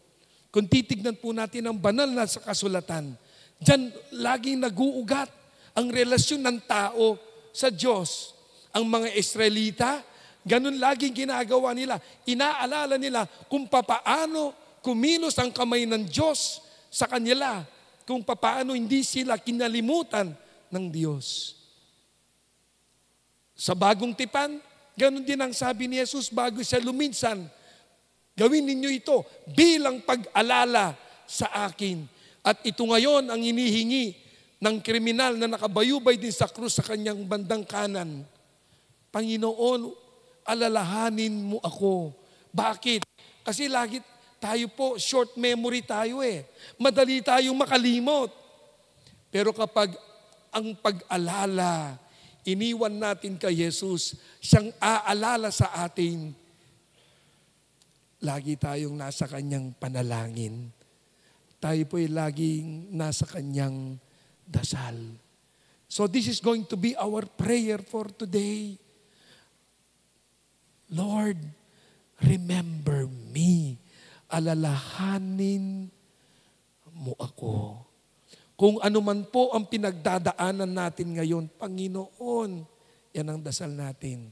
Kung titignan po natin ang banal na sa kasulatan, diyan laging nag-uugat ang relasyon ng tao sa Diyos. Ang mga Israelita, ganun laging ginagawa nila. Inaalala nila kung papaano kumilos ang kamay ng Diyos sa kanila. Kung papaano hindi sila kinalimutan ng Diyos. Sa bagong tipan, ganun din ang sabi ni Jesus bago siya luminsan. Gawin ninyo ito bilang pag-alala sa akin. At ito ngayon ang inihingi ng kriminal na nakabayubay din sa krus sa kanyang bandang kanan. Panginoon, alalahanin mo ako. Bakit? Kasi lagi tayo po, short memory tayo eh. Madali tayong makalimot. Pero kapag ang pag-alala, iniwan natin kay Jesus, siyang aalala sa atin, lagi tayong nasa kanyang panalangin. Tayo po ay laging nasa kanyang dasal. So this is going to be our prayer for today. Lord, remember me. Alalahanin mo ako. Kung ano man po ang pinagdadaanan natin ngayon, Panginoon, yan ang dasal natin.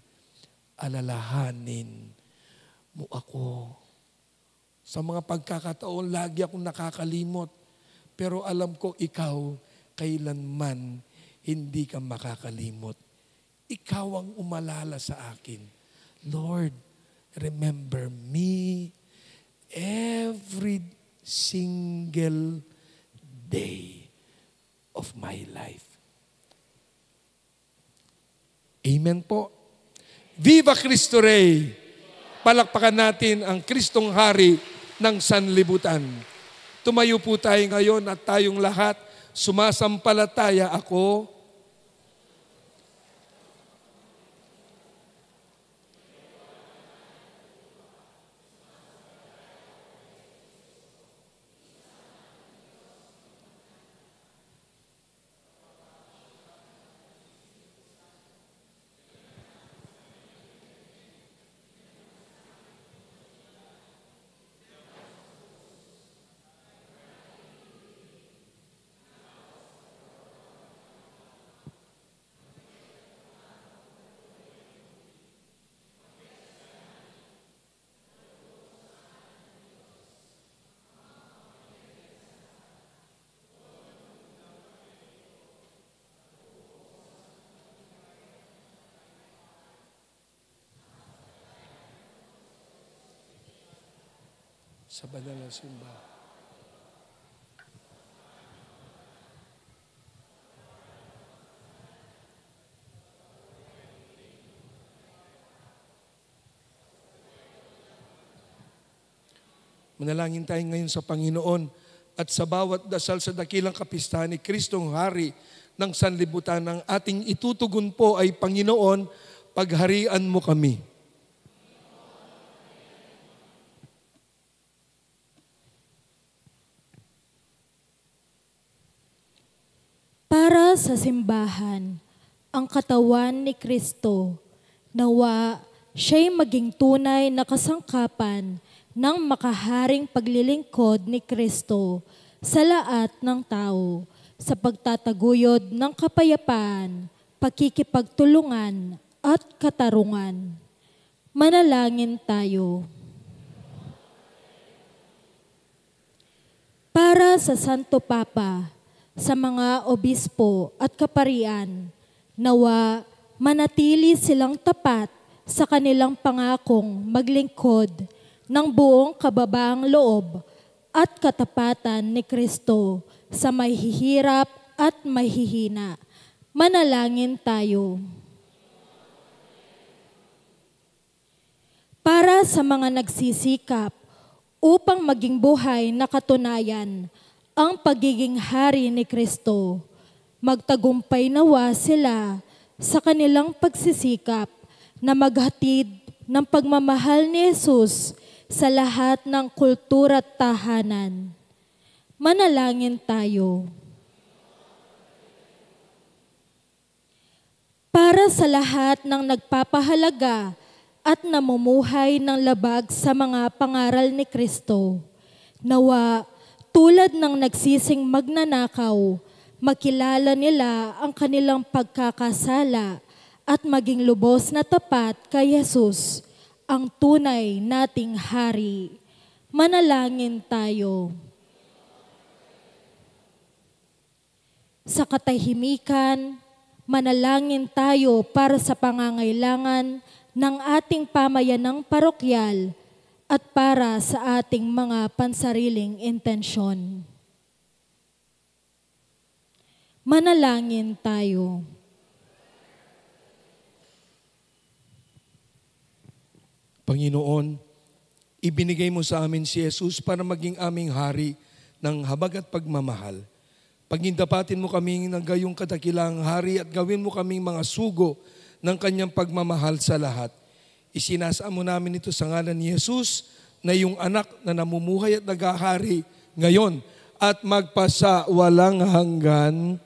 Alalahanin mo ako. Sa mga pagkakataon, lagi akong nakakalimot. Pero alam ko, ikaw, kailanman hindi ka makakalimot. Ikaw ang umalala sa akin. Lord, remember me every single day of my life. Amen po. Viva Cristo Rey! Palakpakan natin ang Kristong Hari ng sanlibutan. Tumayo po tayo ngayon at tayong lahat sumasampalataya ako. sa banal na simbahan. Manalangin tayo ngayon sa Panginoon at sa bawat dasal sa dakilang kapistahan ni Kristong Hari ng sanlibutan, ang ating itutugon po ay, Panginoon, pagharian mo kami. Para sa simbahan, ang katawan ni Kristo, nawa siya'y maging tunay na kasangkapan ng makaharing paglilingkod ni Kristo sa lahat ng tao, sa pagtataguyod ng kapayapaan, pakikipagtulungan at katarungan. Manalangin tayo. Para sa Santo Papa, sa mga obispo at kaparian, nawa manatili silang tapat sa kanilang pangakong maglingkod ng buong kababaang loob at katapatan ni Kristo sa mahihirap at mahihina. Manalangin tayo. Para sa mga nagsisikap upang maging buhay na katunayan ang pagiging hari ni Kristo, magtagumpay nawa sila sa kanilang pagsisikap na maghatid ng pagmamahal ni Jesus sa lahat ng kultura at tahanan. Manalangin tayo. Para sa lahat ng nagpapahalaga at namumuhay ng labag sa mga pangaral ni Kristo, nawa tulad ng nagsising magnanakaw, makilala nila ang kanilang pagkakasala at maging lubos na tapat kay Jesus, ang tunay nating hari. Manalangin tayo. Sa katahimikan, manalangin tayo para sa pangangailangan ng ating pamayanang parokyal at para sa ating mga pansariling intensyon. Manalangin tayo. Panginoon, ibinigay mo sa amin si Jesus para maging aming hari ng habag at pagmamahal. Pagindapatin mo kami ng gayong kadakilang hari at gawin mo kaming mga sugo ng kanyang pagmamahal sa lahat. Isinasaan mo namin ito sa ngalan ni Jesus na iyong anak na namumuhay at naghahari ngayon at magpasa walang hanggan.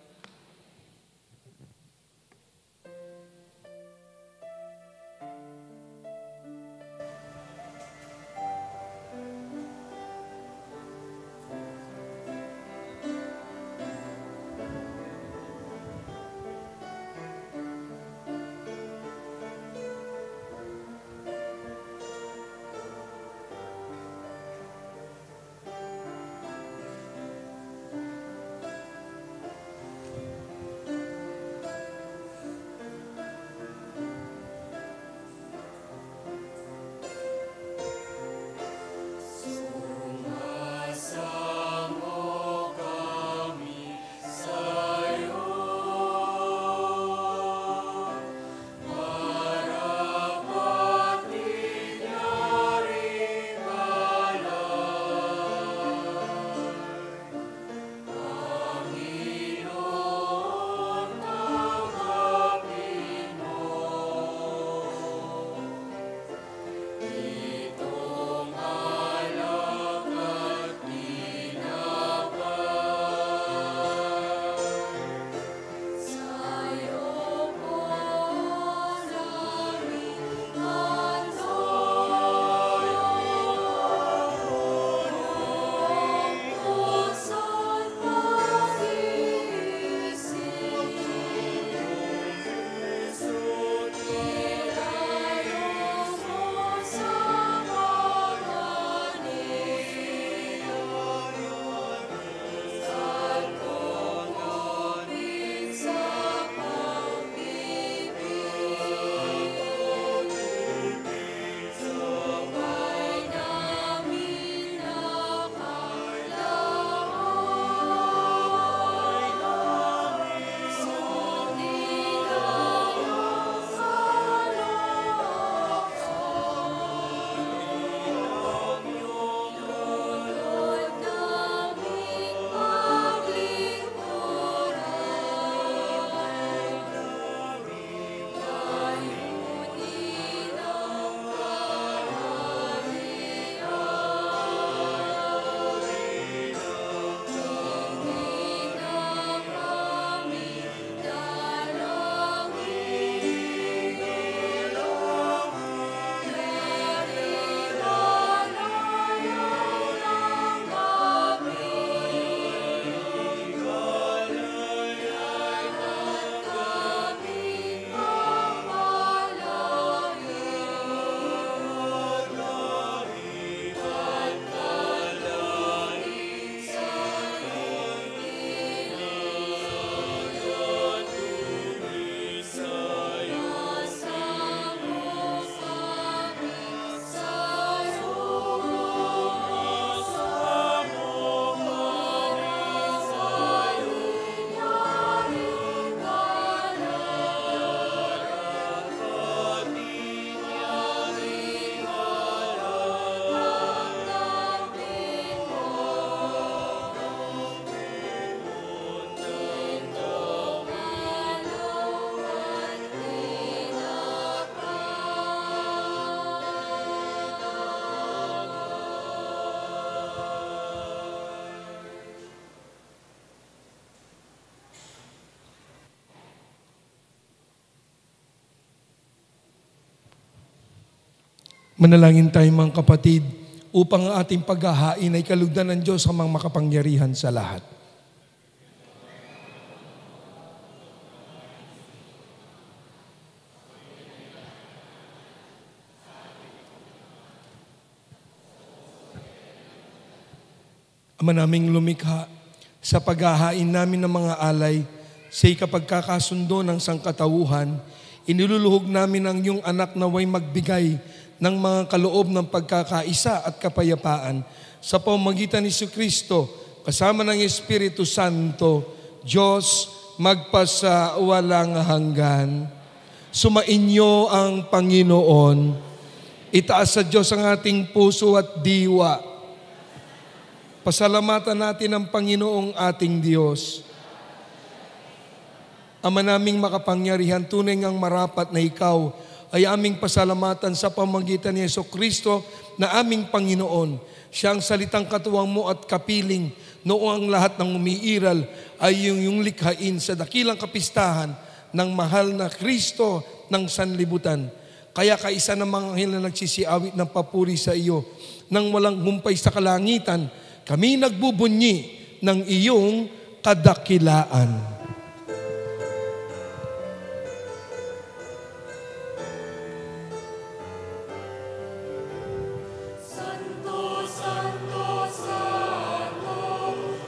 Manalangin tayo mga kapatid upang ang ating paghahain ay kalugdan ng Diyos ang mga makapangyarihan sa lahat. Ama naming lumikha, sa paghahain namin ng mga alay, sa ikapagkakasundo ng sangkatauhan, iniluluhog namin ang iyong anak na way magbigay ng mga kaloob ng pagkakaisa at kapayapaan sa pamamagitan ni Jesucristo, kasama ng Espiritu Santo, Diyos magpasawalang hanggan. Sumainyo ang Panginoon. Itaas sa Diyos ang ating puso at diwa. Pasalamatan natin ang Panginoong ating Diyos. Ama naming makapangyarihan, tunay ngang marapat na ikaw ay aming pasalamatan sa pamamagitan ni Jesucristo na aming Panginoon. Siya ang salitang katuwang mo at kapiling noong ang lahat ng umiiral ay yung likhain sa dakilang kapistahan ng mahal na Kristo ng sanlibutan. Kaya kaisa ng mga anghel na nagsisiawit ng papuri sa iyo nang walang humpay sa kalangitan, kami nagbubunyi ng iyong kadakilaan. Santo, Santo, Santo,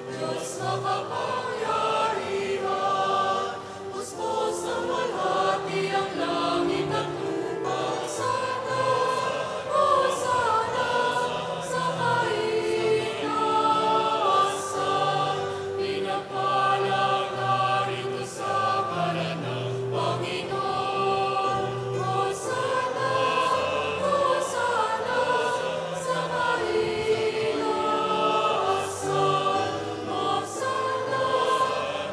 Diyos makapangyarihan, puspos ng walhati ang langit at lupa. Hosana, Hosana, sa kaitaasan, pinagpalang narito sa ngalan ng Panginoon. Hosana, Hosana, sa kaitaasan.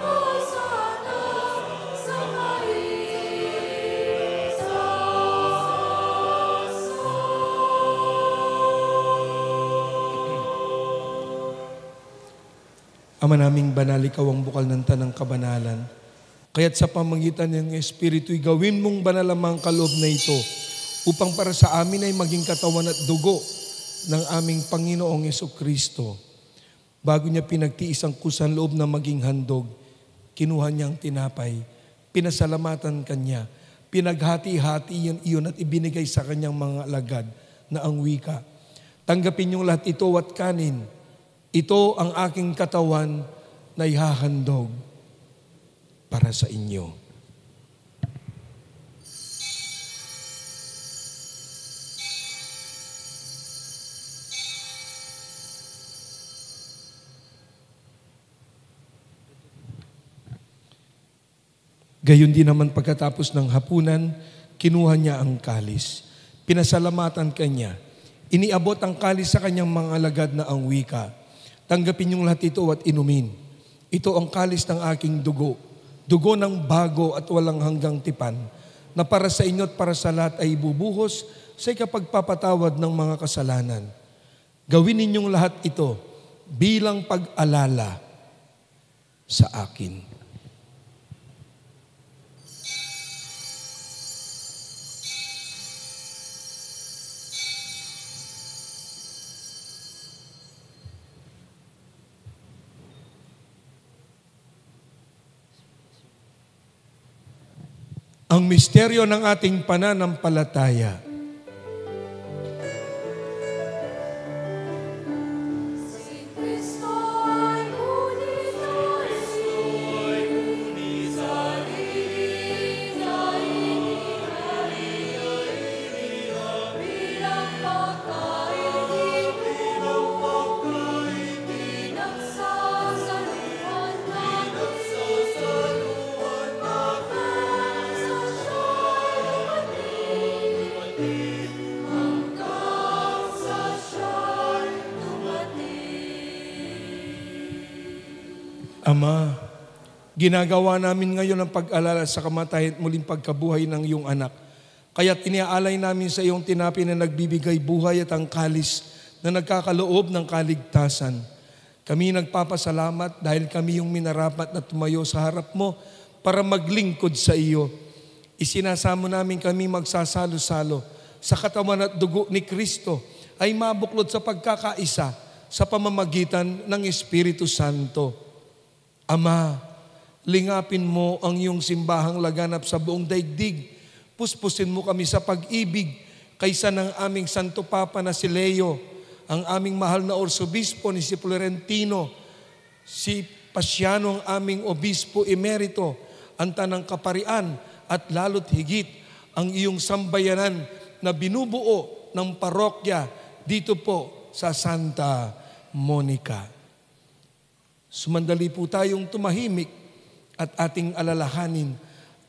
Hosana, Hosana, sa Ama naming banal, ikaw ang bukal ng tanang kabanalan. Kaya't sa pamagitan ng Espiritu'y gawin mong banal ang mga kaloob na ito upang para sa amin ay maging katawan at dugo ng aming Panginoong Jesucristo. Bago niya pinagtiis ang kusang loob na maging handog, kinuha niya ang tinapay, pinasalamatan kanya, pinaghati-hati iyon at ibinigay sa kanyang mga alagad na ang wika. Tanggapin niyong lahat ito at kanin. Ito ang aking katawan na ihahandog para sa inyo. Gayon din naman pagkatapos ng hapunan, kinuha niya ang kalis. Pinasalamatan kanya. Iniabot ang kalis sa kanyang mga alagad na ang wika. Tanggapin niyong lahat ito at inumin. Ito ang kalis ng aking dugo. Dugo ng bago at walang hanggang tipan, na para sa inyo at para sa lahat ay ibubuhos sa ikapagpapatawad ng mga kasalanan. Gawin ninyong lahat ito bilang pag-alala sa akin. Ang misteryo ng ating pananampalataya. Si Kristo ay ngunit sa sarili niya bilang pagkain, pinagsasaluhan natin sa hanggang sa siya'y dumating. Ama, ginagawa namin ngayon ang pag-alala sa kamatayan at muling pagkabuhay ng iyong anak. Kaya't iniaalay namin sa iyong tinapi na nagbibigay buhay at ang kalis na nagkakaloob ng kaligtasan. Kami nagpapasalamat dahil kami yung minarapat na tumayo sa harap mo para maglingkod sa iyo. Isinasamo namin kami magsasalo-salo sa katawan at dugo ni Kristo ay mabuklod sa pagkakaisa sa pamamagitan ng Espiritu Santo. Ama, lingapin mo ang iyong simbahang laganap sa buong daigdig. Puspusin mo kami sa pag-ibig kaysa ng aming Santo Papa na si Leo, ang aming mahal na Orsobispo ni si Florentino, si Pasiano ang aming Obispo Emerito, ang Tanang Kaparian at lalo't higit ang iyong sambayanan na binubuo ng parokya dito po sa Santa Monica. Sumandali po tayong tumahimik at ating alalahanin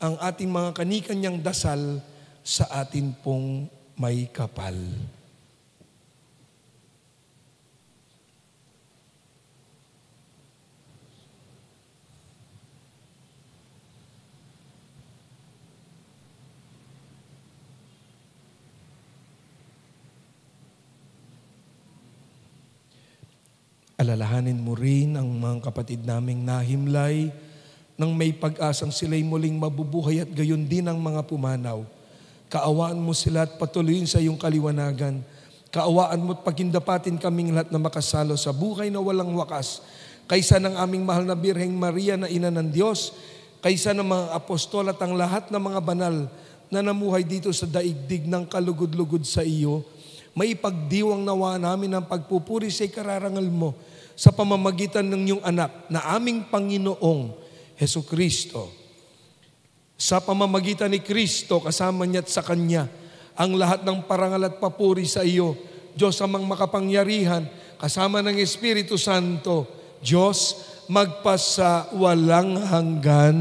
ang ating mga kanikanyang dasal sa atin pong may kapal. Alalahanin mo rin ang mga kapatid naming nahimlay nang may pag-asang sila'y muling mabubuhay at gayon din ang mga pumanaw. Kaawaan mo sila at patuloyin sa iyong kaliwanagan. Kaawaan mo at pagindapatin kaming lahat na makasalo sa buhay na walang wakas, kaysa ng aming mahal na Birheng Maria na Ina ng Diyos, kaysa ng mga apostol at ang lahat ng mga banal na namuhay dito sa daigdig ng kalugod-lugod sa iyo. May pagdiwang nawa namin ang pagpupuri sa ikararangal mo sa pamamagitan ng iyong anak na aming Panginoong Hesu Kristo. Sa pamamagitan ni Kristo, kasama niya at sa Kanya, ang lahat ng parangal at papuri sa iyo, Diyos amang makapangyarihan, kasama ng Espiritu Santo, Diyos magpasa walang hanggan.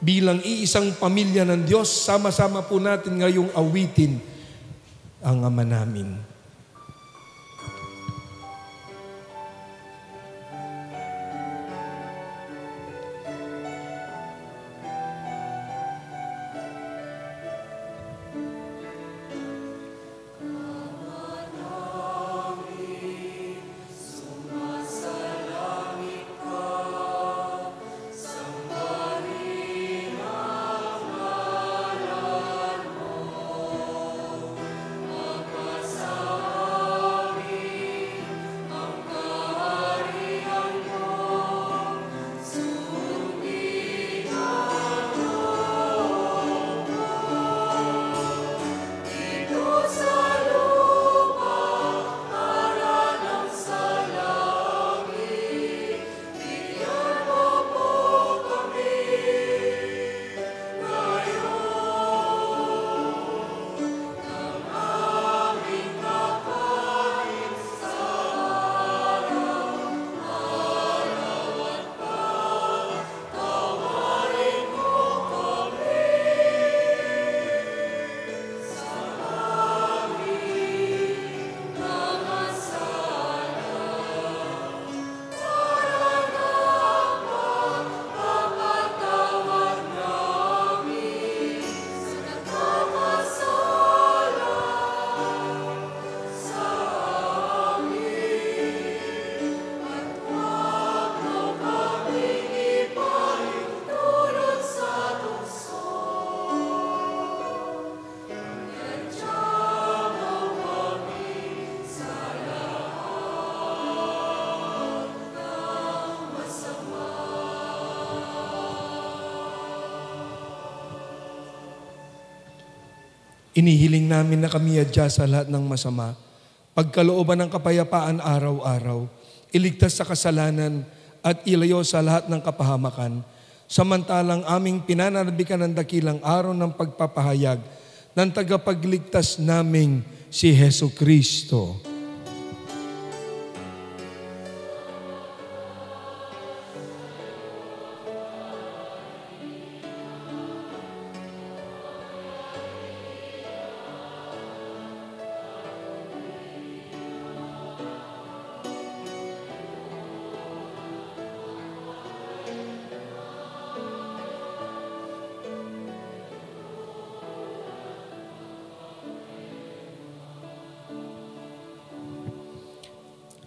Bilang iisang pamilya ng Diyos, sama-sama po natin ngayong awitin ang Ama namin. Inihiling namin na kami adya sa lahat ng masama, pagkalooban ng kapayapaan araw-araw, iligtas sa kasalanan at ilayo sa lahat ng kapahamakan, samantalang aming pinananabikan ng dakilang araw ng pagpapahayag ng tagapagligtas naming si Hesu Kristo.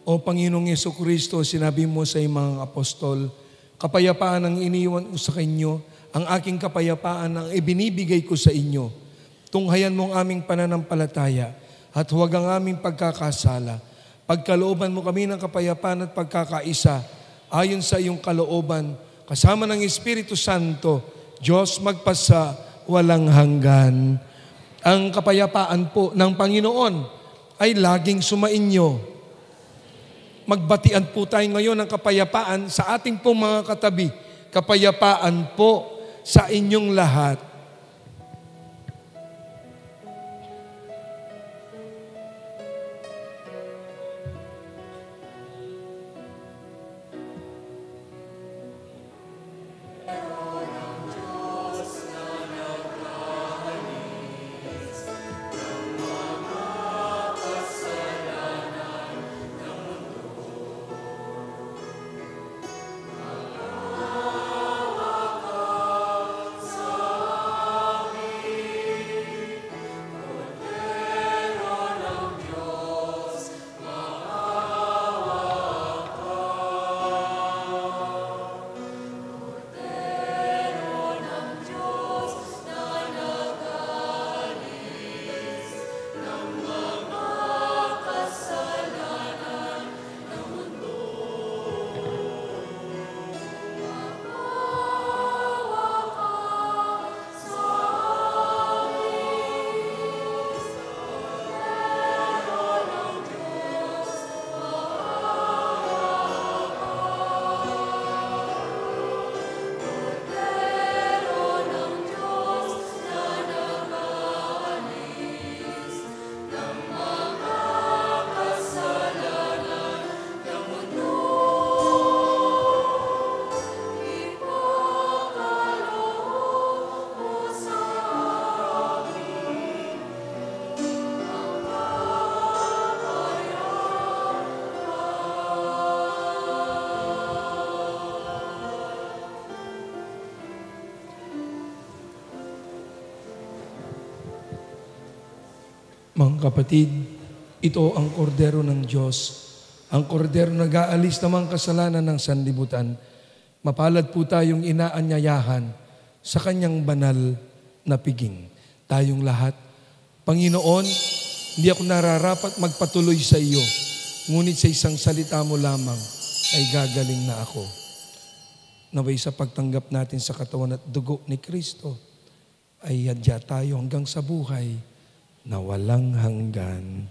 O Panginoong Yesukristo, sinabi mo sa iyong mga apostol, kapayapaan ang iniwan ko sa inyo, ang aking kapayapaan ang ibinibigay ko sa inyo. Tunghayan mo ang aming pananampalataya at huwag ang aming pagkakasala. Pagkalooban mo kami ng kapayapaan at pagkakaisa ayon sa iyong kalooban, kasama ng Espiritu Santo, Diyos magpasa walang hanggan. Ang kapayapaan po ng Panginoon ay laging sumainyo. Magbatian po tayo ngayon ng kapayapaan sa ating pong mga katabi. Kapayapaan po sa inyong lahat. Mga kapatid, ito ang kordero ng Diyos. Ang kordero nag-aalis ng mga kasalanan ng sanlibutan. Mapalad po tayong inaanyayahan sa kanyang banal na piging. Tayong lahat, Panginoon, hindi ako nararapat magpatuloy sa iyo. Ngunit sa isang salita mo lamang ay gagaling na ako. Naway sa pagtanggap natin sa katawan at dugo ni Kristo, ay hadya tayo hanggang sa buhay na walang hanggan.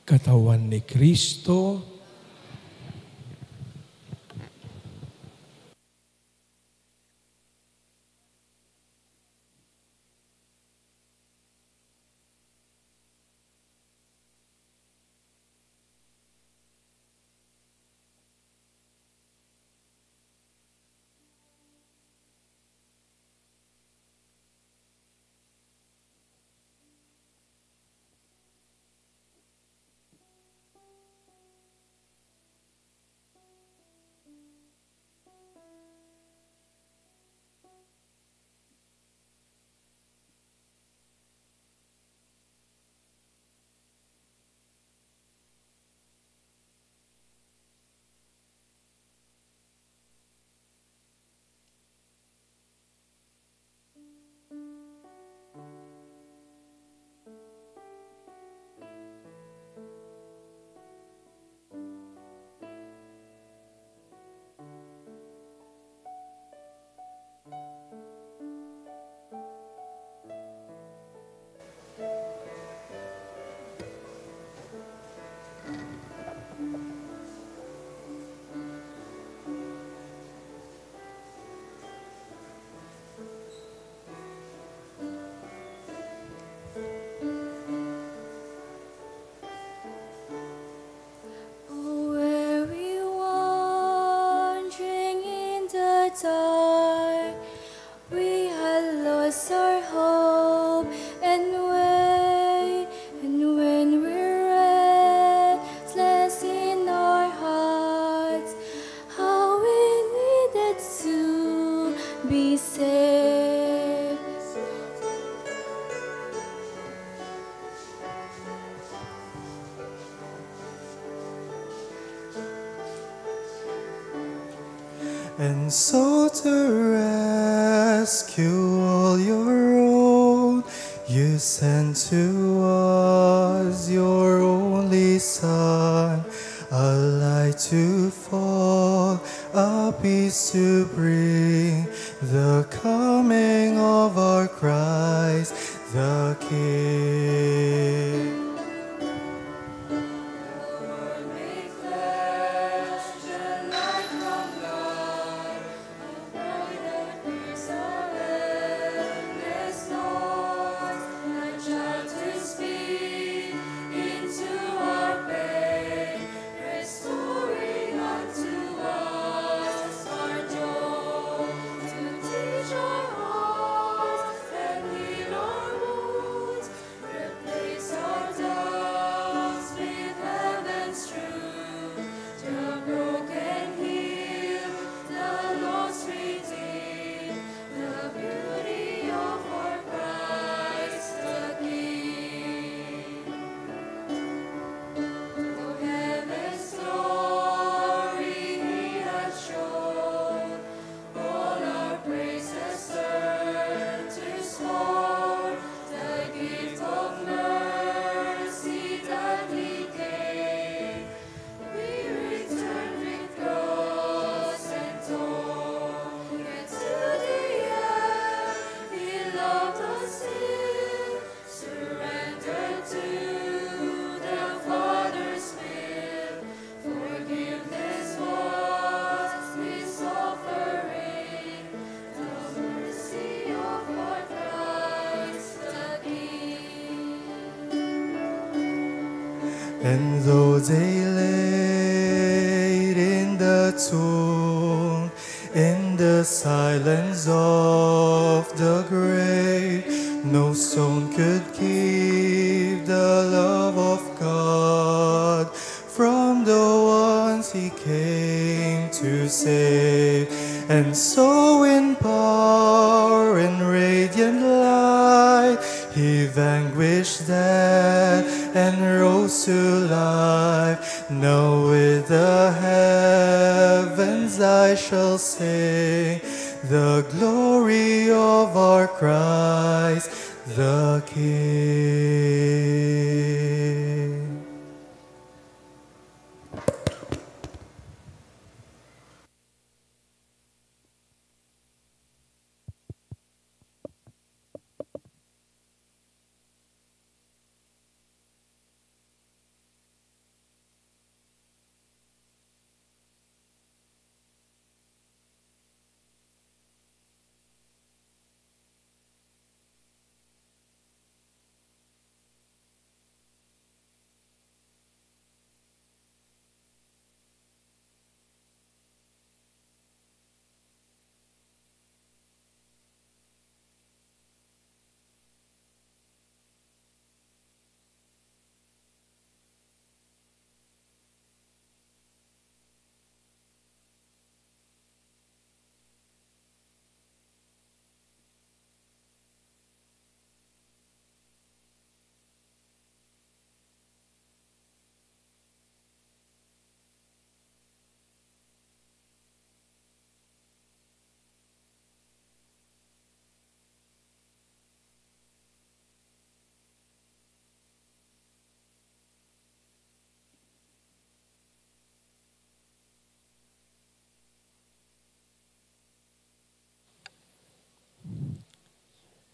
Katawan ni Kristo, And so to rescue all your own, you sent to us your only Son, a light to fall, a peace to bring, the coming of our Christ, the King. And though they laid in the tomb, in the silence of the grave, no stone could keep the love of God from the ones He came to save. And so in power and radiant light, He vanquished death and rose to life. Now with the heavens I shall sing the glory of our Christ, the King.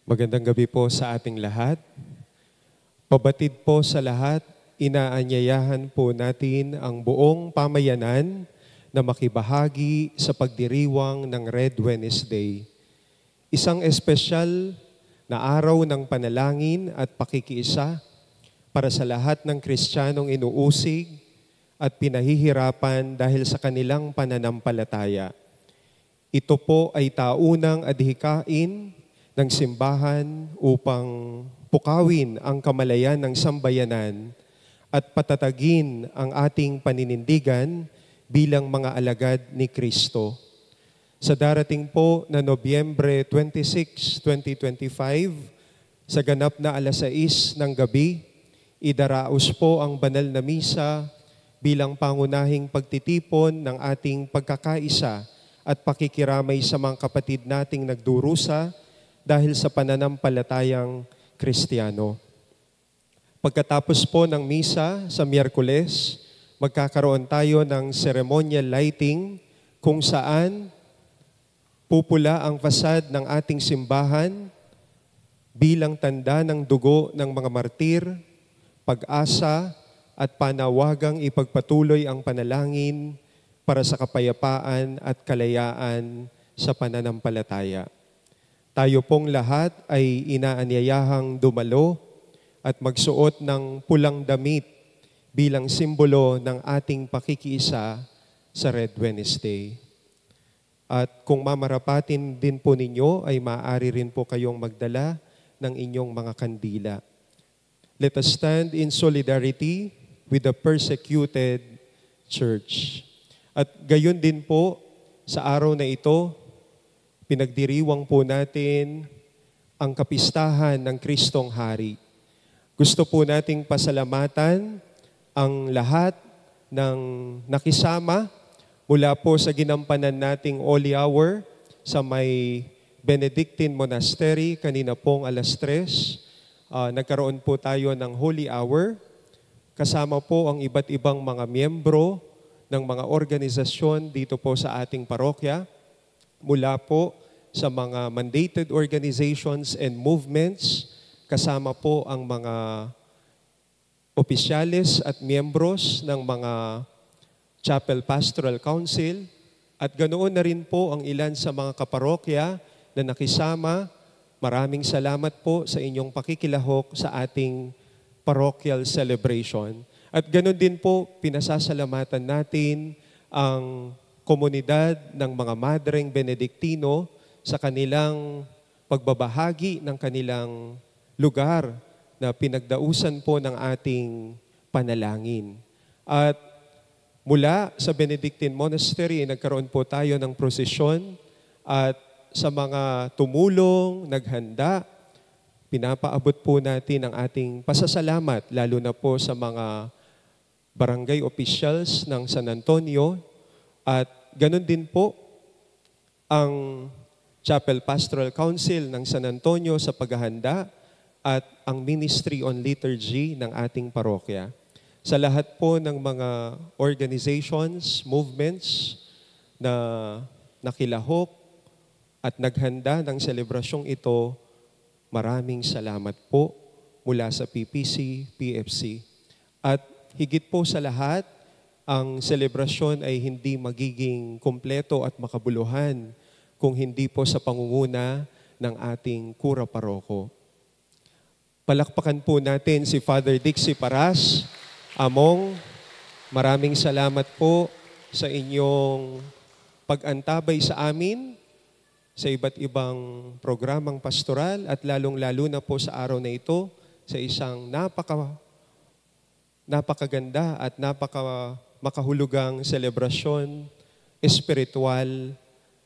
Magandang gabi po sa ating lahat. Pabatid po sa lahat, inaanyayahan po natin ang buong pamayanan na makibahagi sa pagdiriwang ng Red Wednesday. Isang espesyal na araw ng panalangin at pakikiisa para sa lahat ng Kristiyanong inuusig at pinahihirapan dahil sa kanilang pananampalataya. Ito po ay taunang adhikain ng simbahan upang pukawin ang kamalayan ng sambayanan at patatagin ang ating paninindigan bilang mga alagad ni Kristo. Sa darating po na Nobyembre 26, 2025, sa ganap na 6:00 ng gabi, idaraos po ang banal na misa bilang pangunahing pagtitipon ng ating pagkakaisa at pakikiramay sa mga kapatid nating nagdurusa dahil sa pananampalatayang Kristiyano. Pagkatapos po ng misa sa Miyerkules, magkakaroon tayo ng ceremonial lighting kung saan pupula ang fasad ng ating simbahan bilang tanda ng dugo ng mga martir, pag-asa at panawagang ipagpatuloy ang panalangin para sa kapayapaan at kalayaan sa pananampalataya. Tayo pong lahat ay inaanyayahang dumalo at magsuot ng pulang damit bilang simbolo ng ating pakikiisa sa Red Wednesday. At kung mamarapatin din po ninyo, ay maaari rin po kayong magdala ng inyong mga kandila. Let us stand in solidarity with the persecuted church. At gayon din po, sa araw na ito, pinagdiriwang po natin ang kapistahan ng Kristong Hari. Gusto po nating pasalamatan ang lahat ng nakisama mula po sa ginampanan nating Holy Hour sa may Benedictine Monastery, kanina pong 3:00. Nagkaroon po tayo ng Holy Hour. Kasama po ang iba't ibang mga miyembro ng mga organisasyon dito po sa ating parokya. Mula po sa mga mandated organizations and movements, kasama po ang mga opisyales at miyembros ng mga Chapel Pastoral Council at ganoon na rin po ang ilan sa mga kaparokya na nakisama. Maraming salamat po sa inyong pakikilahok sa ating parochial celebration. At ganoon din po, pinasasalamatan natin ang komunidad ng mga Madreng Benediktino sa kanilang pagbabahagi ng kanilang lugar na pinagdausan po ng ating panalangin. At mula sa Benedictine Monastery, nagkaroon po tayo ng prosesyon at sa mga tumulong, naghanda, pinapaabot po natin ang ating pasasalamat, lalo na po sa mga barangay officials ng San Antonio at ganun din po ang Chapel Pastoral Council ng San Antonio sa paghahanda at ang Ministry on Liturgy ng ating parokya. Sa lahat po ng mga organizations, movements na nakilahok at naghanda ng selebrasyong ito, maraming salamat po mula sa PPC, PFC. At higit po sa lahat, ang selebrasyon ay hindi magiging kumpleto at makabuluhan kung hindi po sa pangunguna ng ating Kura Paroko. Palakpakan po natin si Father Dixie Paras. Among, maraming salamat po sa inyong pag-antabay sa amin sa iba't ibang programang pastoral at lalong-lalo na po sa araw na ito sa isang napakaganda at makahulugang selebrasyon espiritual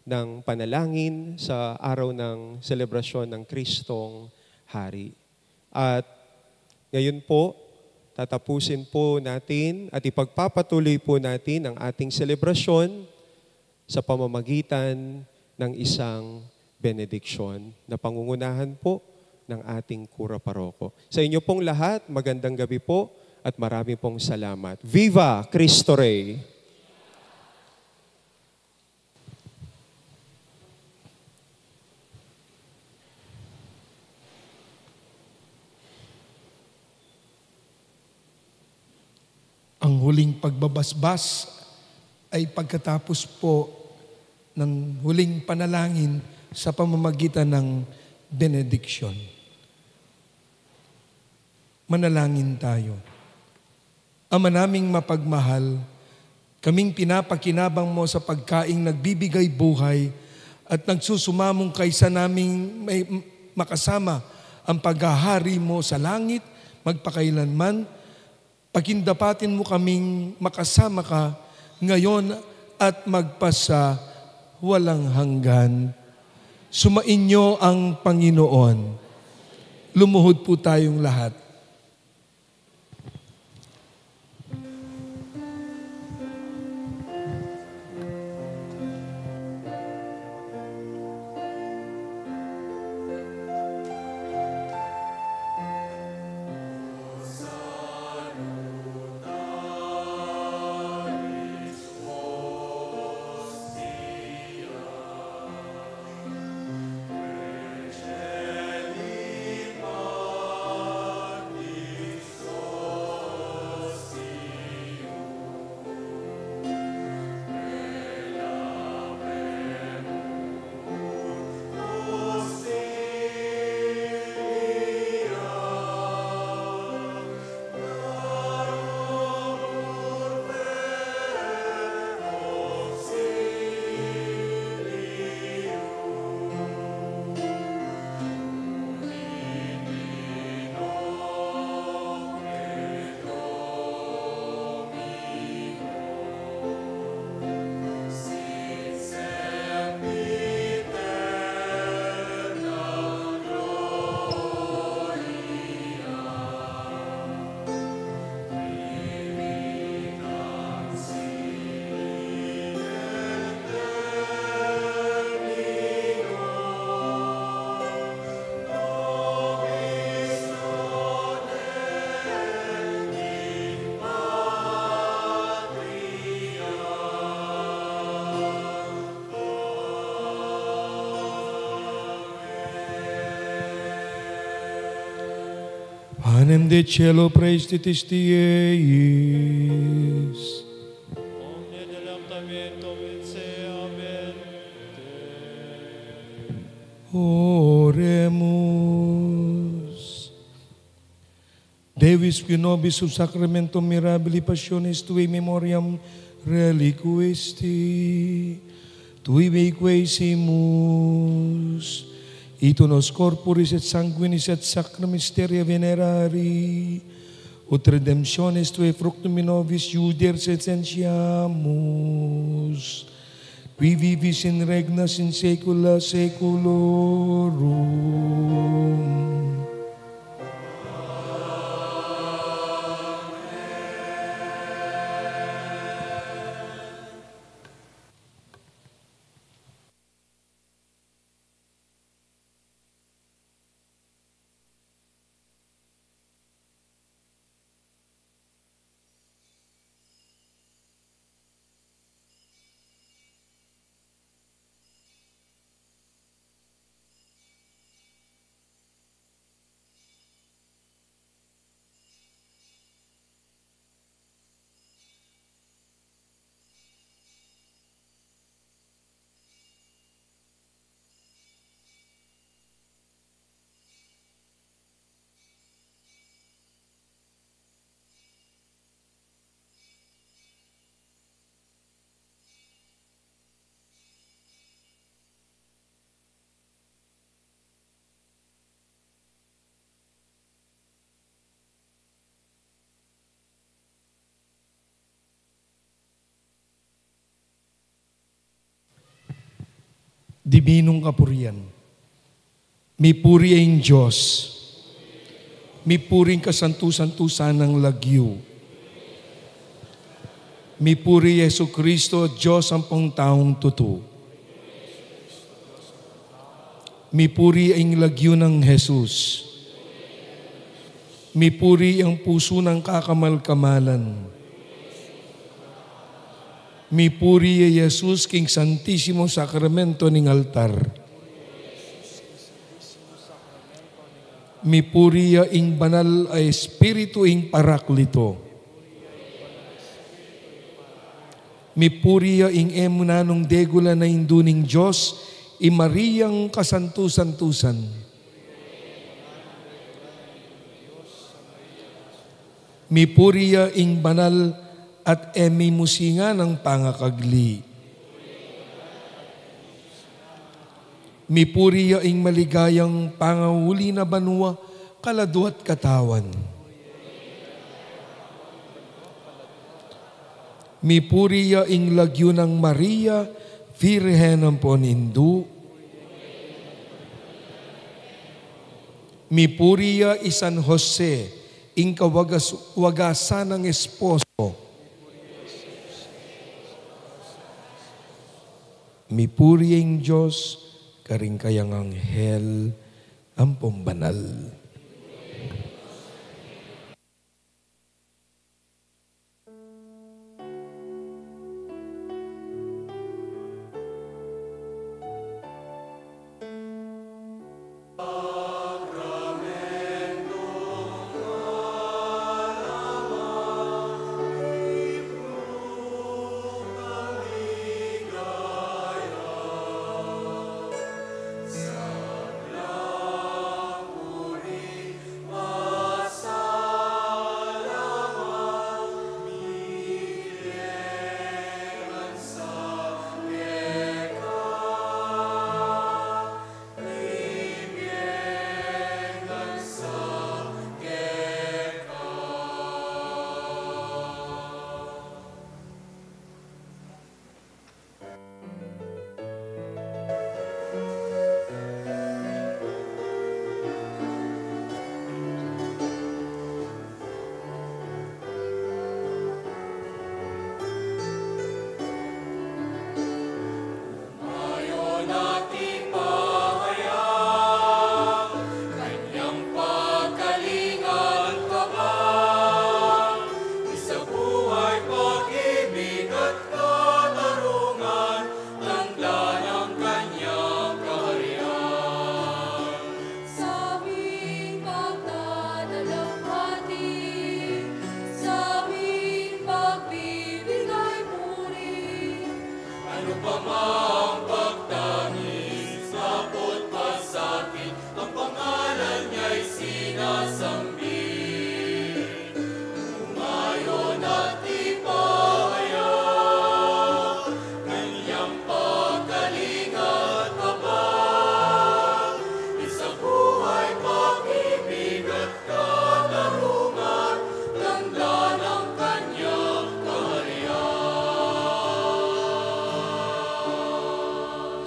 ng panalangin sa araw ng selebrasyon ng Kristong Hari. At ngayon po, tatapusin po natin at ipagpapatuloy po natin ang ating selebrasyon sa pamamagitan ng isang benediksyon na pangungunahan po ng ating Kura Paroko. Sa inyo pong lahat, magandang gabi po at marami pong salamat. Viva Cristo Rey! Ang huling pagbabasbas ay pagkatapos po ng huling panalangin sa pamamagitan ng benediksyon. Manalangin tayo. Ama naming mapagmahal, kaming pinapakinabang mo sa pagkaing nagbibigay buhay at nagsusumamong kaysa naming may makasama ang paghahari mo sa langit magpakailanman. Pakindapatin mo kaming makasama ka ngayon at magpasa walang hanggan. Sumainyo ang Panginoon. Lumuhod po tayong lahat. Panem de cielo praestitis Dieis. Omne delectamento vince, amen. Oremus. Devis qui nobis sub sacramentum mirabili passionis tui memoriam reliquisti, tui vequesimus, ito nos corporis et sanguinis et sacra mysteria venerari, ut redemptionis tue fructum nobis iuderis essentiamus, qui vivis in regnas in saecula saeculorum. Dibinong kapurian. May puri ang Diyos. May puring kasantusan-tusan ng lagyo. May puri Yesu Kristo, Diyos ang pangtaong totoo. May puri ang lagyo ng Jesus. May puri ang puso ng kakamal-kamalan. Mi puri Jesus king Santissimo Sacramento ning altar. Mi puri ing banal ay Espiritu ing Paraklito. Mi puri ing emunanong degula na induning Diyos, i Mariyang kasantusan-tusan. Mi puri ing banal at emi musinga ng pangakagli. Mipuriya ing maligayang pangahuli na banwa, kalado at katawan. Mipuriya ing lagyo ng Maria, Virhen po nindu, mi puriya isan Jose, ing wagasan ng esposo, mi puriyang Diyos, karing kayang anghel, ang pumbanal.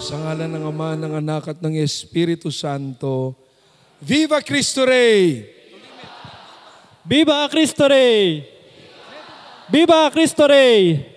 Sa ngalan ng Ama, ng Anak at ng Espiritu Santo, Viva Cristo Rey! Viva Cristo Rey! Viva Cristo Rey!